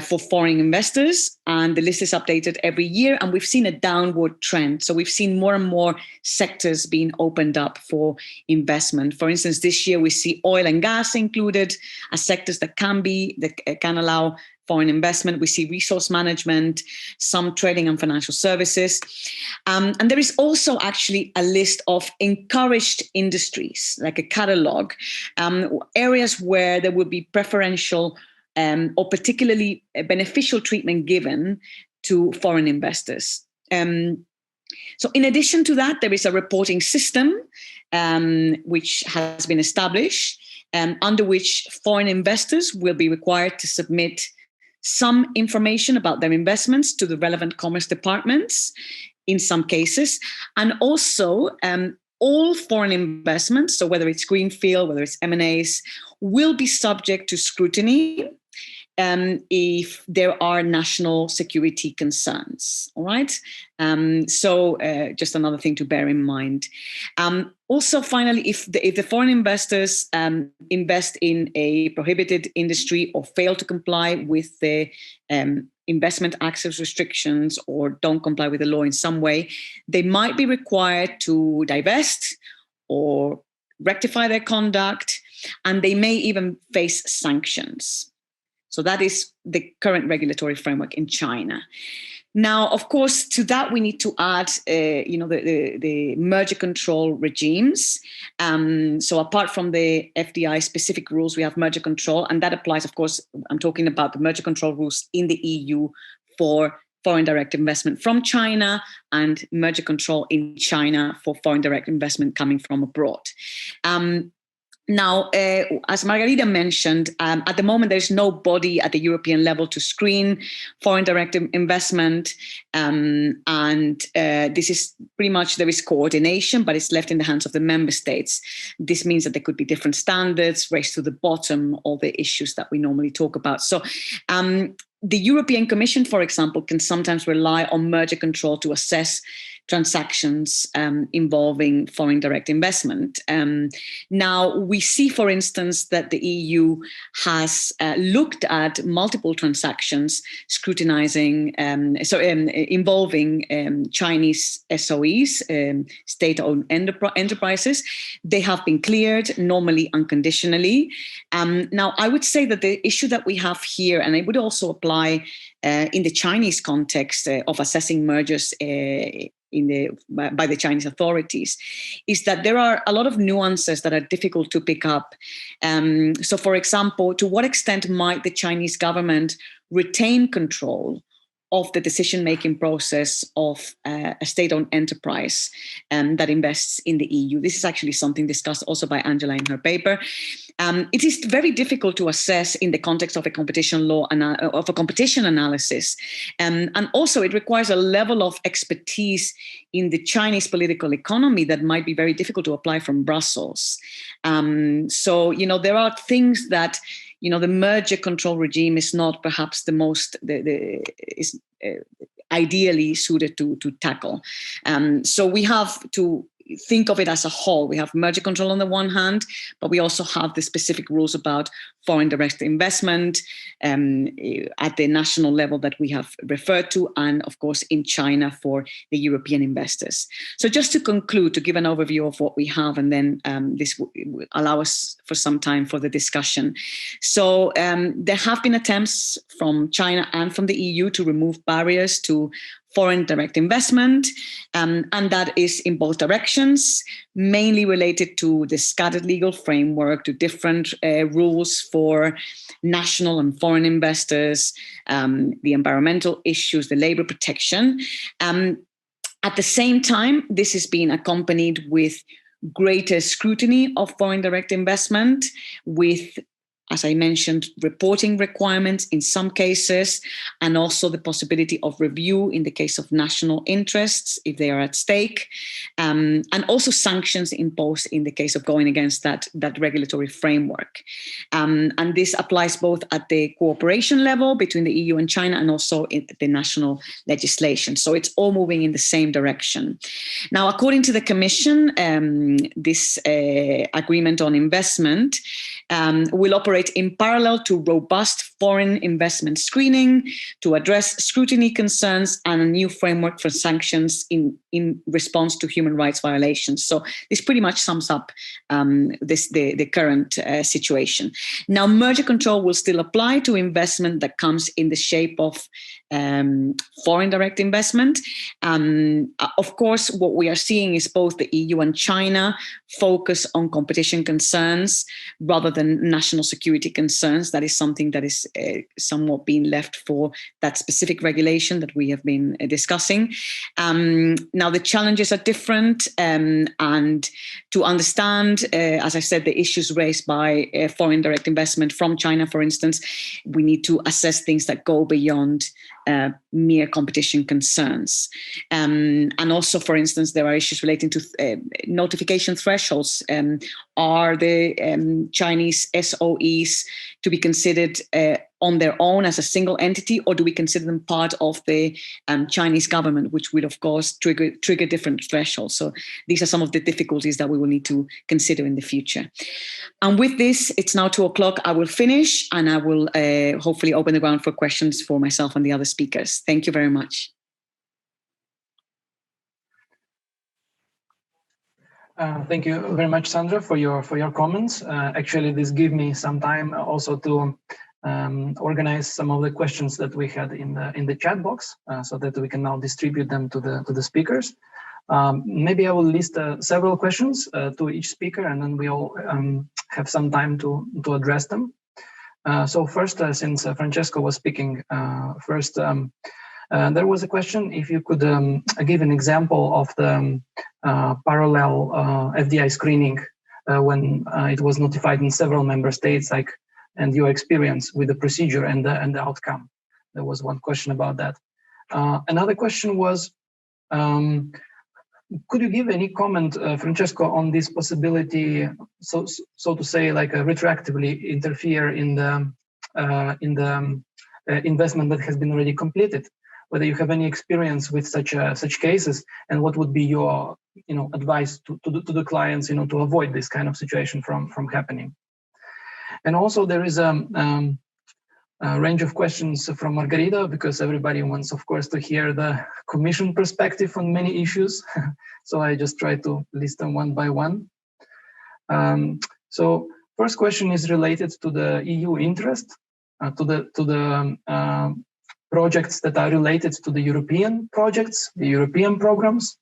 S4: for foreign investors. And the list is updated every year. And we've seen a downward trend. So we've seen more and more sectors being opened up for investment. For instance, this year we see oil and gas included as sectors that can allow foreign investment. We see resource management, some trading and financial services. And there is also actually a list of encouraged industries, like a catalog, areas where there will be preferential or particularly beneficial treatment given to foreign investors. So in addition to that, there is a reporting system which has been established, under which foreign investors will be required to submit some information about their investments to the relevant commerce departments in some cases. And also all foreign investments, so whether it's greenfield, whether it's M&As, will be subject to scrutiny if there are national security concerns. All right. So just another thing to bear in mind. Also, finally, if the foreign investors invest in a prohibited industry or fail to comply with the investment access restrictions or don't comply with the law in some way, they might be required to divest or rectify their conduct, and they may even face sanctions. So that is the current regulatory framework in China. Now, of course, to that we need to add, the merger control regimes. So apart from the FDI specific rules, we have merger control, and that applies, of course, I'm talking about the merger control rules in the EU for foreign direct investment from China, and merger control in China for foreign direct investment coming from abroad. Now, as Margarida mentioned, at the moment, there's no body at the European level to screen foreign direct investment. This is pretty much, there is coordination, but it's left in the hands of the member states. This means that there could be different standards, race to the bottom, all the issues that we normally talk about. So the European Commission, for example, can sometimes rely on merger control to assess transactions involving foreign direct investment. Now, we see, for instance, that the EU has looked at multiple transactions involving Chinese SOEs, state-owned enterprises. They have been cleared, normally unconditionally. Now, I would say that the issue that we have here, and it would also apply in the Chinese context of assessing mergers by the Chinese authorities, is that there are a lot of nuances that are difficult to pick up. So, for example, to what extent might the Chinese government retain control of the decision-making process of a state-owned enterprise that invests in the EU? This is actually something discussed also by Angela in her paper. It is very difficult to assess in the context of a competition law and of a competition analysis. And also it requires a level of expertise in the Chinese political economy that might be very difficult to apply from Brussels. So, there are things that, the merger control regime is not perhaps the most, ideally suited to tackle. So we have to think of it as a whole. We have merger control on the one hand, but we also have the specific rules about foreign direct investment at the national level that we have referred to, and of course in China for the European investors. So just to conclude, to give an overview of what we have, and then this will allow us for some time for the discussion. So there have been attempts from China and from the EU to remove barriers to foreign direct investment, and that is in both directions, mainly related to the scattered legal framework, to different rules for national and foreign investors, the environmental issues, the labor protection. At the same time, this has been accompanied with greater scrutiny of foreign direct investment, with, as I mentioned, reporting requirements in some cases, and also the possibility of review in the case of national interests if they are at stake, and also sanctions imposed in the case of going against that regulatory framework. And this applies both at the cooperation level between the EU and China, and also in the national legislation. So it's all moving in the same direction. Now, according to the Commission, this agreement on investment will operate in parallel to robust foreign investment screening, to address scrutiny concerns, and a new framework for sanctions in response to human rights violations. So this pretty much sums up the current situation. Now, merger control will still apply to investment that comes in the shape of foreign direct investment. Of course, what we are seeing is both the EU and China focus on competition concerns rather than national security concerns. That is something that is somewhat being left for that specific regulation that we have been discussing. Now, the challenges are different, and to understand, as I said, the issues raised by foreign direct investment from China, for instance, we need to assess things that go beyond mere competition concerns. And also, for instance, there are issues relating to notification thresholds. Are the Chinese SOEs to be considered on their own as a single entity, or do we consider them part of the Chinese government, which will, of course, trigger different thresholds? So these are some of the difficulties that we will need to consider in the future. And with this, it's now 2:00. I will finish, and I will hopefully open the ground for questions for myself and the other speakers. Thank you very much.
S1: Thank you very much, Sandra, for your comments. Actually, this gives me some time also to organize some of the questions that we had in the chat box, so that we can now distribute them to the speakers. Maybe I will list several questions to each speaker, and then we all have some time to address them. So first, since Francesco was speaking first, there was a question if you could give an example of the parallel FDI screening when it was notified in several member states, like, and your experience with the procedure and the outcome. There was one question about that. Another question was, could you give any comment, Francesco, on this possibility, so to say, like retroactively interfere in the investment that has been already completed? Whether you have any experience with such cases, and what would be your advice to the clients to avoid this kind of situation from happening? And also there is a range of questions from Margarida, because everybody wants, of course, to hear the Commission perspective on many issues. So I just try to list them one by one. So first question is related to the EU interest, to the projects that are related to the European projects, the European programs.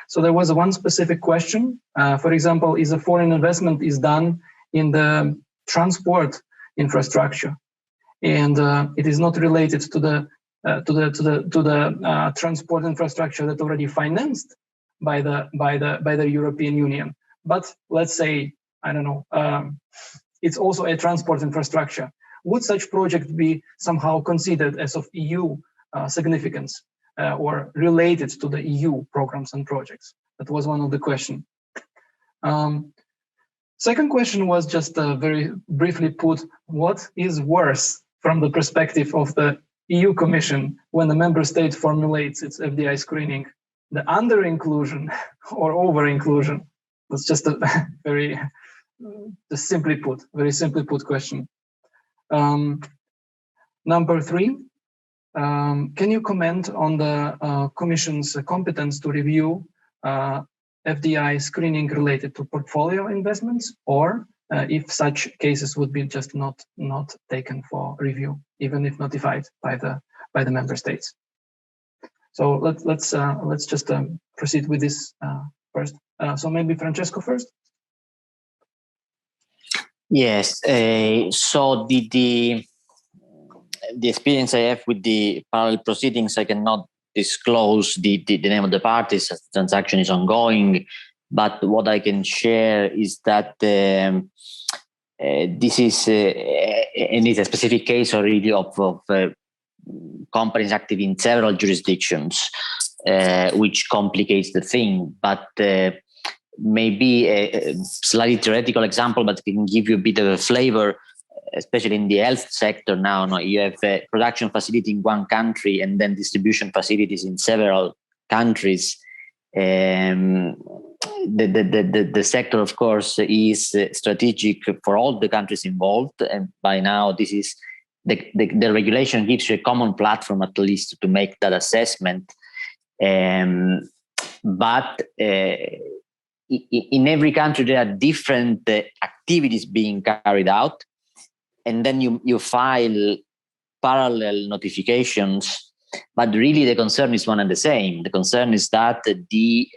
S1: So there was one specific question. For example, is a foreign investment is done in the transport infrastructure, and it is not related to the transport infrastructure that already financed by the European Union. But let's say, I don't know, it's also a transport infrastructure. Would such project be somehow considered as of EU significance or related to the EU programs and projects? That was one of the questions. Second question was just very briefly put, what is worse from the perspective of the EU Commission when the member state formulates its FDI screening, the under-inclusion or over-inclusion? That's just a very simply put question. Number 3, can you comment on the Commission's competence to review FDI screening related to portfolio investments, or if such cases would be just not taken for review, even if notified by the member states? So let's just proceed with this first. So maybe Francesco first.
S2: Yes. So the experience I have with the parallel proceedings, I cannot disclose the name of the parties as the transaction is ongoing. But what I can share is that this is and it's a specific case already of companies active in several jurisdictions, which complicates the thing. But maybe a slightly theoretical example, but can give you a bit of a flavor, especially in the health sector now. No, you have a production facility in one country and then distribution facilities in several countries. The sector, of course, is strategic for all the countries involved, and by now this is the regulation gives you a common platform at least to make that assessment. But in every country there are different activities being carried out, and then you file parallel notifications. But really, the concern is one and the same. The concern is that the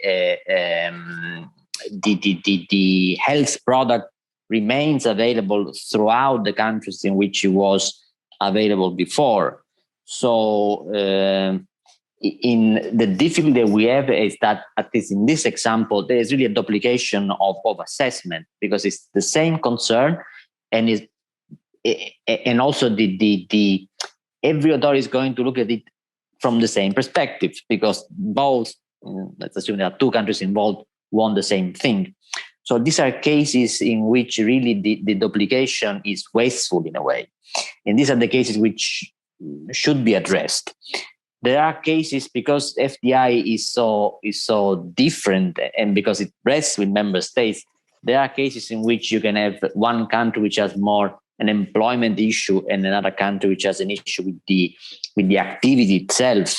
S2: health product remains available throughout the countries in which it was available before. So, in the difficulty we have is that, at least in this example, there is really a duplication of assessment, because it's the same concern, and also the every authority is going to look at it from the same perspective, because both, let's assume there are two countries involved, want the same thing. So these are cases in which really the duplication is wasteful in a way. And these are the cases which should be addressed. There are cases, because FDI is so different, and because it rests with member states, there are cases in which you can have one country which has more an employment issue and another country which has an issue with the activity itself.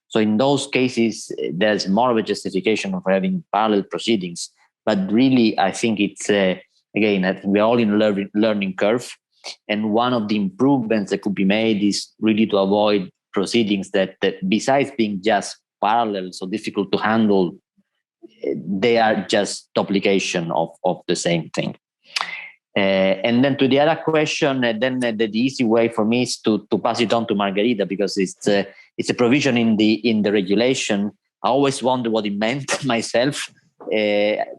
S2: So in those cases, there's more of a justification for having parallel proceedings. But really, I think it's again, we're all in a learning curve. And one of the improvements that could be made is really to avoid proceedings that besides being just parallel, so difficult to handle, they are just duplication of the same thing. And then to the other question, then the easy way for me is to pass it on to Margarida, because it's a provision in the regulation. I always wonder what it meant myself.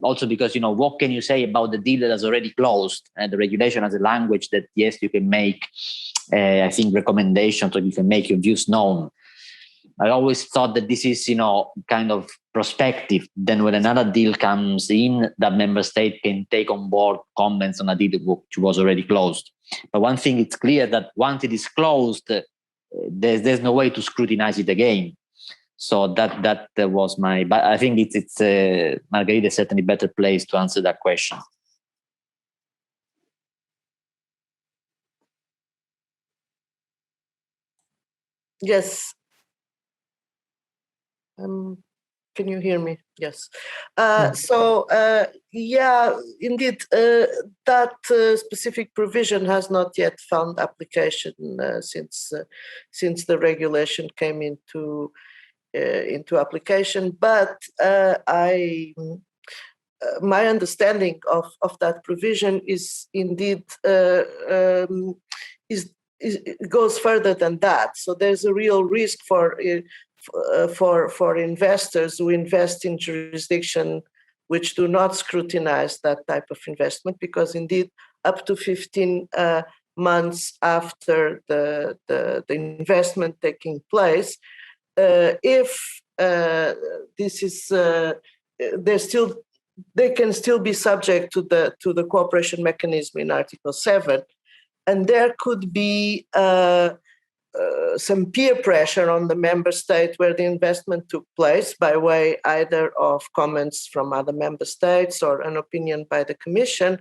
S2: Also because, what can you say about the deal that has already closed? And the regulation has a language that, yes, you can make, I think, recommendations, or you can make your views known. I always thought that this is, kind of prospective. Then when another deal comes in, that member state can take on board comments on a deal which was already closed. But one thing, it's clear that once it is closed, there's no way to scrutinize it again. So that was my. But I think it's Margarida is certainly better placed to answer that question.
S3: Yes. Can you hear me? Yes. So, indeed, that specific provision has not yet found application since the regulation came into application. But my understanding of that provision is indeed goes further than that. So there's a real risk for investors who invest in jurisdiction which do not scrutinize that type of investment, because indeed up to 15 months after the investment taking place, if this is they can still be subject to the cooperation mechanism in Article 7, and there could be some peer pressure on the member state where the investment took place, by way either of comments from other member states or an opinion by the Commission,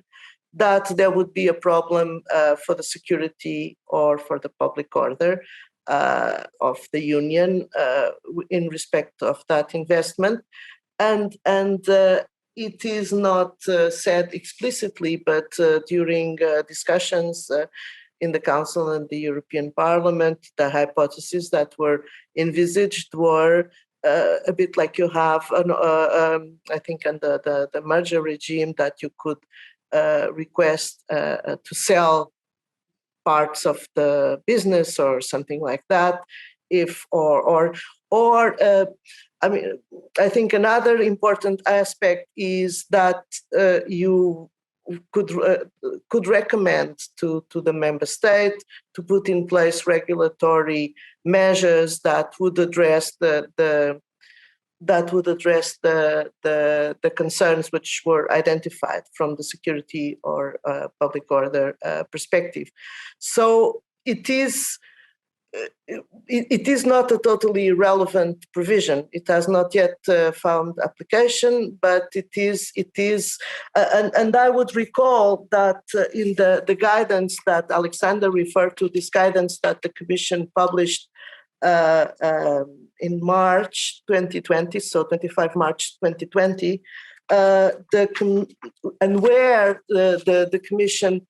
S3: that there would be a problem for the security or for the public order of the Union in respect of that investment. And it is not said explicitly, but during discussions in the Council and the European Parliament, the hypotheses that were envisaged were a bit like you have, I think, under the merger regime, that you could request to sell parts of the business or something like that. I think another important aspect is that you could recommend to the member state to put in place regulatory measures that would address the concerns which were identified from the security or public order perspective. So it is not a totally irrelevant provision. It has not yet found application, but it is. And I would recall that in the guidance that Alexandr referred to, this guidance that the Commission published in March 2020, so 25 March 2020, and where the Commission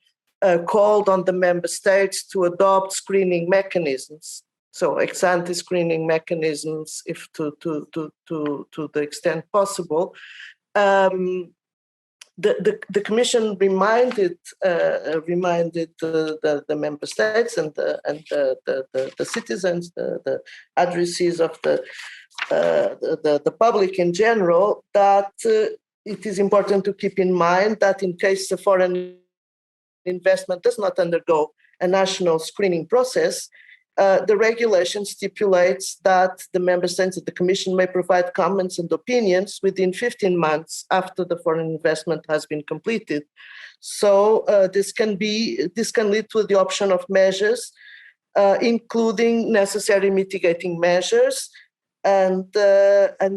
S3: called on the member states to adopt screening mechanisms, so ex-ante screening mechanisms, if to the extent possible. The Commission reminded the member states and the citizens, the addressees of the public in general, that it is important to keep in mind that in case the foreign investment does not undergo a national screening process, the regulation stipulates that the member states of the Commission may provide comments and opinions within 15 months after the foreign investment has been completed. So this can lead to the option of measures, including necessary mitigating measures, and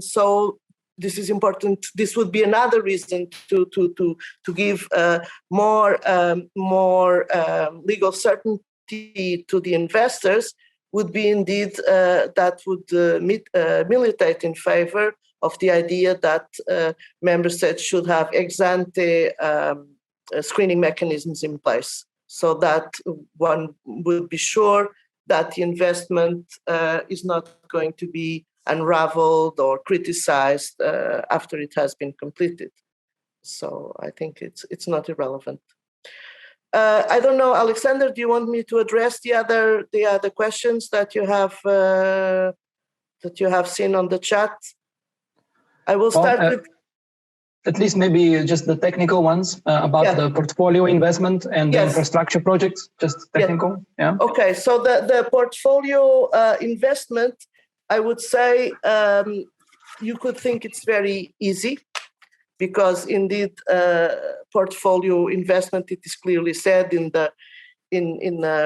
S3: so this is important. This would be another reason to give more legal certainty to the investors, would be indeed that would militate in favor of the idea that member states should have ex-ante screening mechanisms in place so that one would be sure that the investment is not going to be unraveled or criticized after it has been completed. So I think it's not irrelevant. I don't know, Alexandr, do you want me to address the other questions that you have seen on the chat? I will start with
S1: at least maybe just the technical ones about the portfolio investment and the infrastructure projects, just technical. Yeah.
S3: Okay, so the portfolio investment, I would say you could think it's very easy, because indeed portfolio investment, it is clearly said in the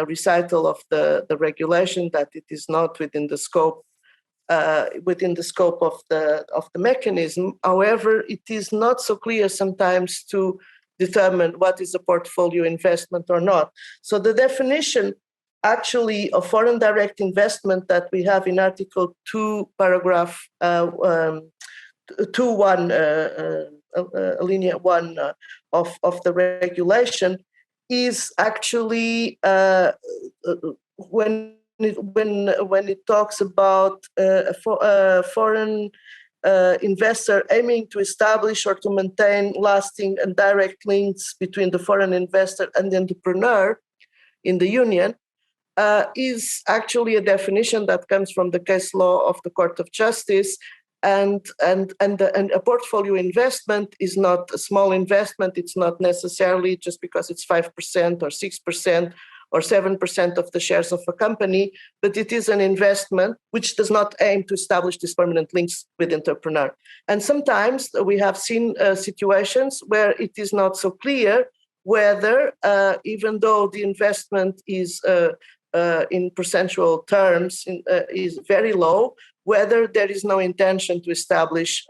S3: recital of the regulation that it is not within the scope of the mechanism. However, it is not so clear sometimes to determine what is a portfolio investment or not. So the definition actually of foreign direct investment that we have in Article 2, paragraph 2.1, alinea 1 of the regulation is actually when it talks about a foreign investor aiming to establish or to maintain lasting and direct links between the foreign investor and the entrepreneur in the union, is actually a definition that comes from the case law of the Court of Justice. And a portfolio investment is not a small investment. It's not necessarily just because it's 5% or 6% or 7% of the shares of a company, but it is an investment which does not aim to establish these permanent links with the entrepreneur. And sometimes we have seen situations where it is not so clear whether, even though the investment is in percentual terms is very low, whether there is no intention to establish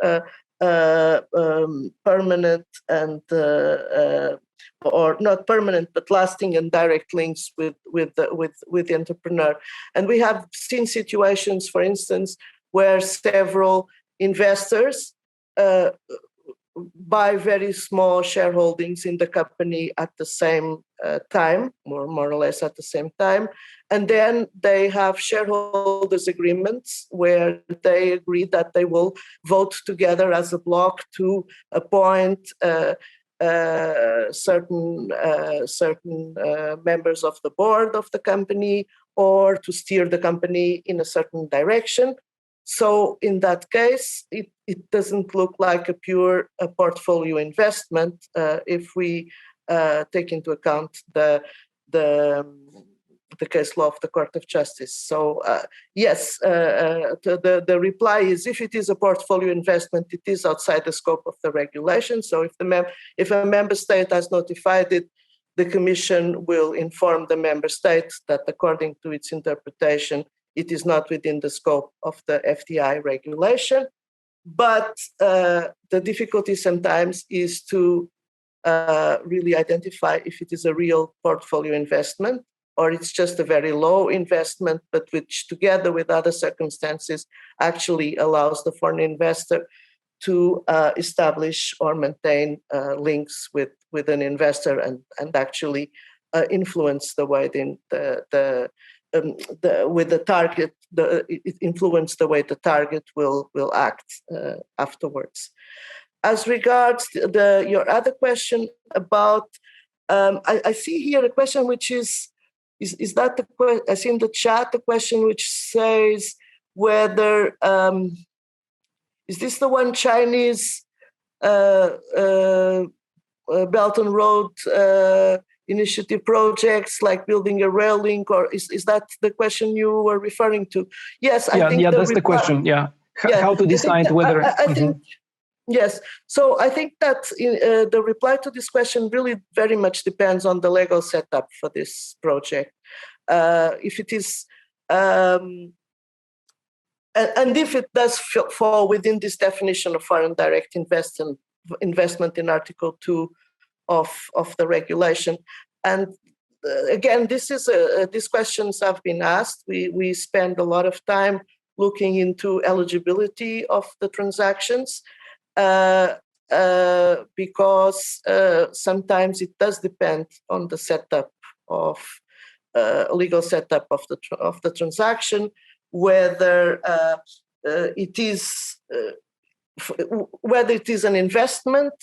S3: permanent and or not permanent but lasting and direct links with the entrepreneur. And we have seen situations, for instance, where several investors buy very small shareholdings in the company at the same time, more or less at the same time, and then they have shareholders agreements where they agree that they will vote together as a block to appoint certain members of the board of the company or to steer the company in a certain direction. So in that case, it doesn't look like a pure portfolio investment if we take into account the case law of the Court of Justice. So yes, the reply is if it is a portfolio investment, it is outside the scope of the regulation. So if a member state has notified it, the Commission will inform the member state that according to its interpretation, it is not within the scope of the FDI regulation. But the difficulty sometimes is to really identify if it is a real portfolio investment or it's just a very low investment, but which together with other circumstances actually allows the foreign investor to establish or maintain links with an investor and actually influence the way with the target, it influence the way the target will act afterwards. As regards your other question about, I see here a question which is that the question? I see in the chat a question which says whether is this the one Chinese Belt and Road initiative projects like building a rail link, or is that the question you were referring to? Yes, I think
S1: that's the question. Yeah, how to decide whether.
S3: I think yes. So I think that the reply to this question really very much depends on the legal setup for this project. If it is, and if it does fall within this definition of foreign direct investment in Article 2 of the regulation. And again, these questions have been asked. We spend a lot of time looking into eligibility of the transactions because sometimes it does depend on the setup legal setup of the transaction, whether it is an investment,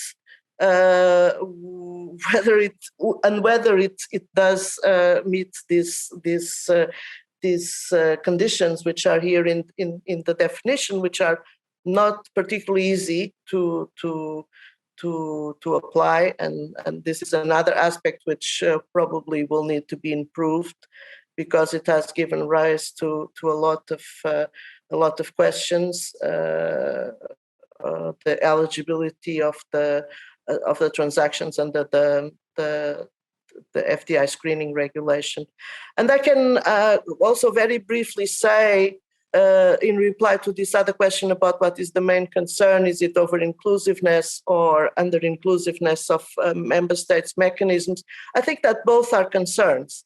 S3: whether it does meet these conditions which are here in the definition, which are not particularly easy to apply, and this is another aspect which probably will need to be improved, because it has given rise to a lot of questions. The eligibility of the transactions under the FDI screening regulation. And I can also very briefly say, in reply to this other question about what is the main concern, is it over-inclusiveness or under-inclusiveness of member states' mechanisms? I think that both are concerns.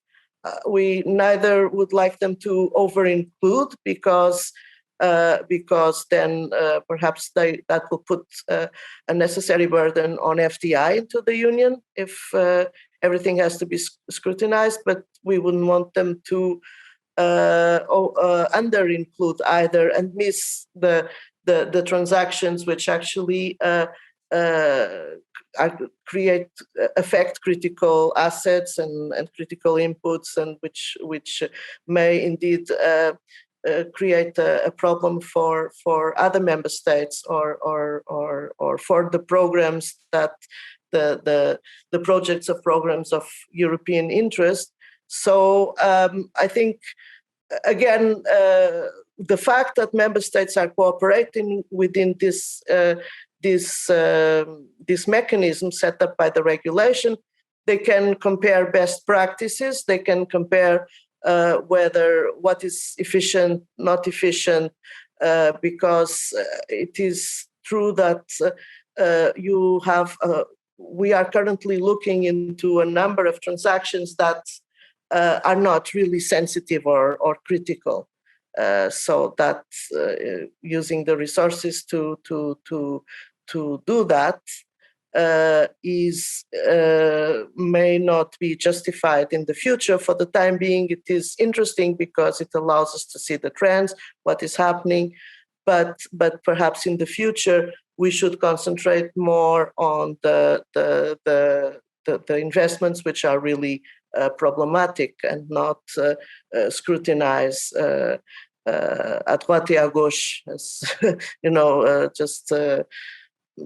S3: We neither would like them to over-include, because then perhaps that will put a necessary burden on FDI into the union if everything has to be scrutinized, but we wouldn't want them to under-include either and miss the transactions which actually affect critical assets and critical inputs, and which may indeed create a problem for other member states, or for the programs that the projects of programs of European interest. So I think, again, the fact that member states are cooperating within this mechanism set up by the regulation, they can compare best practices, they can compare what is efficient, not efficient, because it is true that we are currently looking into a number of transactions that are not really sensitive or critical. So that using the resources to do that may not be justified in the future. For the time being, it is interesting because it allows us to see the trends, what is happening, but perhaps in the future we should concentrate more on the investments which are really problematic, and not scrutinize à droite et à gauche, as just.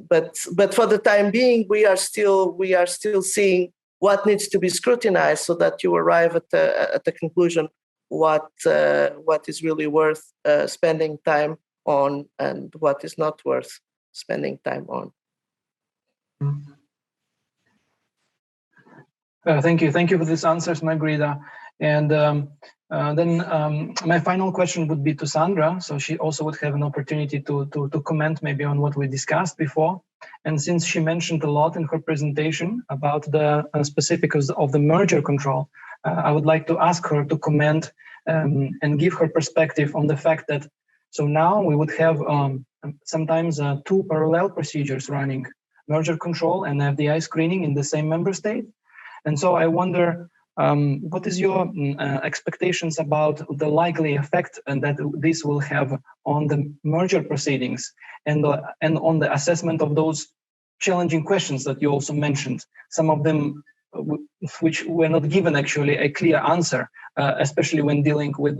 S3: But for the time being, we are still seeing what needs to be scrutinized, so that you arrive at the conclusion what is really worth spending time on, and what is not worth spending time on.
S1: Thank you for these answers, Margarida. And then my final question would be to Sandra, so she also would have an opportunity to comment maybe on what we discussed before. And since she mentioned a lot in her presentation about the specifics of the merger control, I would like to ask her to comment and give her perspective on the fact that so now we would have sometimes two parallel procedures running, merger control and FDI screening in the same member state. And so I wonder, what is your expectations about the likely effect that this will have on the merger proceedings and on the assessment of those challenging questions that you also mentioned, some of them which were not given actually a clear answer, especially when dealing with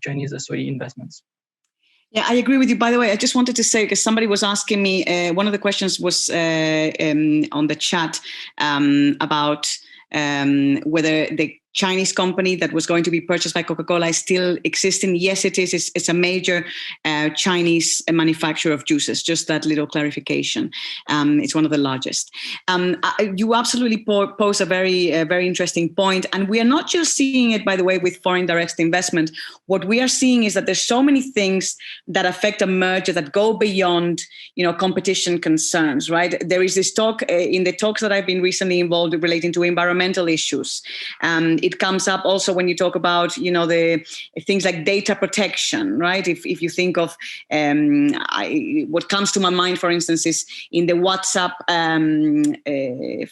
S1: Chinese SOE investments?
S4: Yeah, I agree with you. By the way, I just wanted to say, because somebody was asking me, one of the questions was on the chat about whether the Chinese company that was going to be purchased by Coca-Cola is still existing. Yes, it is. It's a major Chinese manufacturer of juices. Just that little clarification. It's one of the largest. You absolutely pose a very interesting point. And we are not just seeing it, by the way, with foreign direct investment. What we are seeing is that there's so many things that affect a merger that go beyond, competition concerns, right? There is this talk in the talks that I've been recently involved relating to environmental issues. It comes up also when you talk about, the things like data protection, right? If you think of what comes to my mind, for instance, is in the WhatsApp,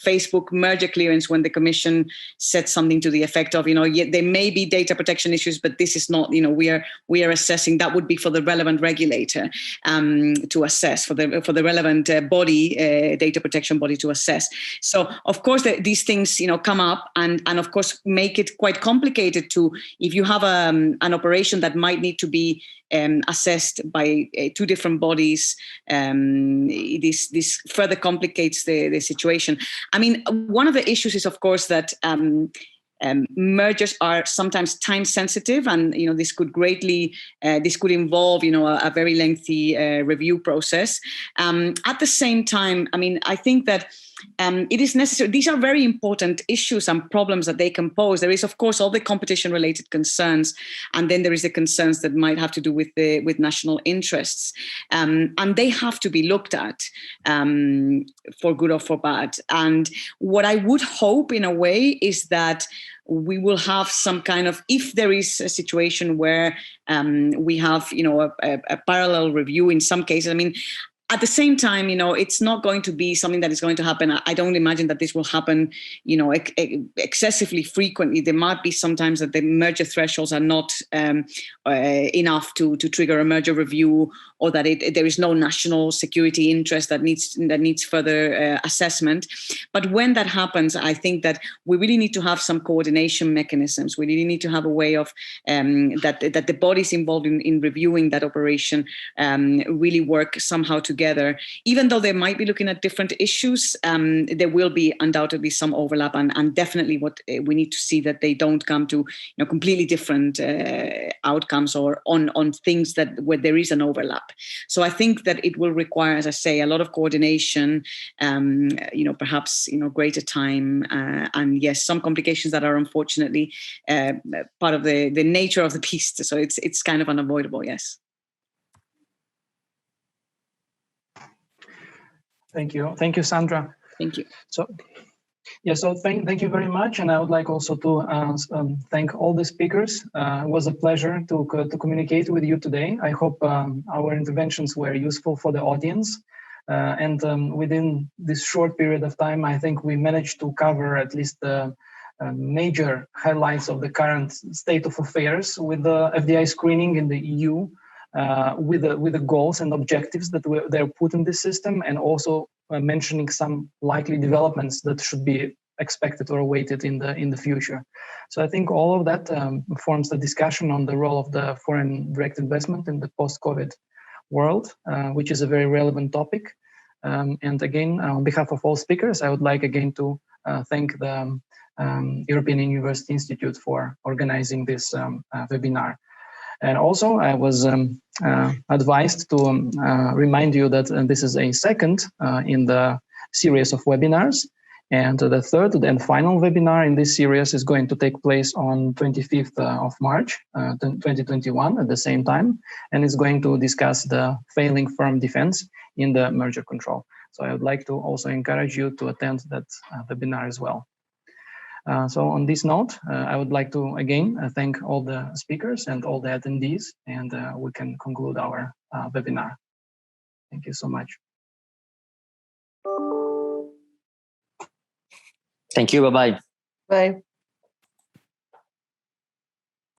S4: Facebook merger clearance, when the Commission said something to the effect of, there may be data protection issues, but this is not, we are assessing. That would be for the relevant regulator to assess, for the relevant body, data protection body to assess. So of course these things come up and of course make it quite complicated to, if you have an operation that might need to be assessed by two different bodies, this further complicates the situation. I mean, one of the issues is of course that mergers are sometimes time sensitive, and this could involve a very lengthy review process. At the same time, I mean, I think that it is necessary. These are very important issues and problems that they can pose. There is, of course, all the competition-related concerns, and then there is the concerns that might have to do with national interests, and they have to be looked at for good or for bad. And what I would hope, in a way, is that we will have some kind of, if there is a situation where we have, a parallel review in some cases. I mean, at the same time, it's not going to be something that is going to happen. I don't imagine that this will happen, excessively frequently. There might be sometimes that the merger thresholds are not enough to trigger a merger review, or that there is no national security interest that needs further assessment. But when that happens, I think that we really need to have some coordination mechanisms. We really need to have a way of that the bodies involved in reviewing that operation really work somehow together. Even though they might be looking at different issues, there will be undoubtedly some overlap, and definitely what we need to see, that they don't come to completely different outcomes or on things where there is an overlap. So I think that it will require, as I say, a lot of coordination, perhaps greater time, and yes, some complications that are unfortunately part of the nature of the beast. So it's kind of unavoidable. Yes.
S1: Thank you, Sandra.
S4: Thank you.
S1: So thank you very much, and I would like also to thank all the speakers. It was a pleasure to communicate with you today. I hope our interventions were useful for the audience, and within this short period of time, I think we managed to cover at least the major highlights of the current state of affairs with the FDI screening in the EU, with the goals and objectives that they're put in this system, and also mentioning some likely developments that should be expected or awaited in the future. So I think all of that forms the discussion on the role of the foreign direct investment in the post-COVID world, which is a very relevant topic. And again, on behalf of all speakers, I would like again to thank the European University Institute for organizing this webinar. And also, I was advised to remind you that this is a second in the series of webinars. And the third and final webinar in this series is going to take place on 25th of March, 2021 at the same time. And it's going to discuss the failing firm defense in the merger control. So I would like to also encourage you to attend that webinar as well. So on this note, I would like to again thank all the speakers and all the attendees, and we can conclude our webinar. Thank you so much.
S2: Thank you. Bye-bye.
S3: Bye.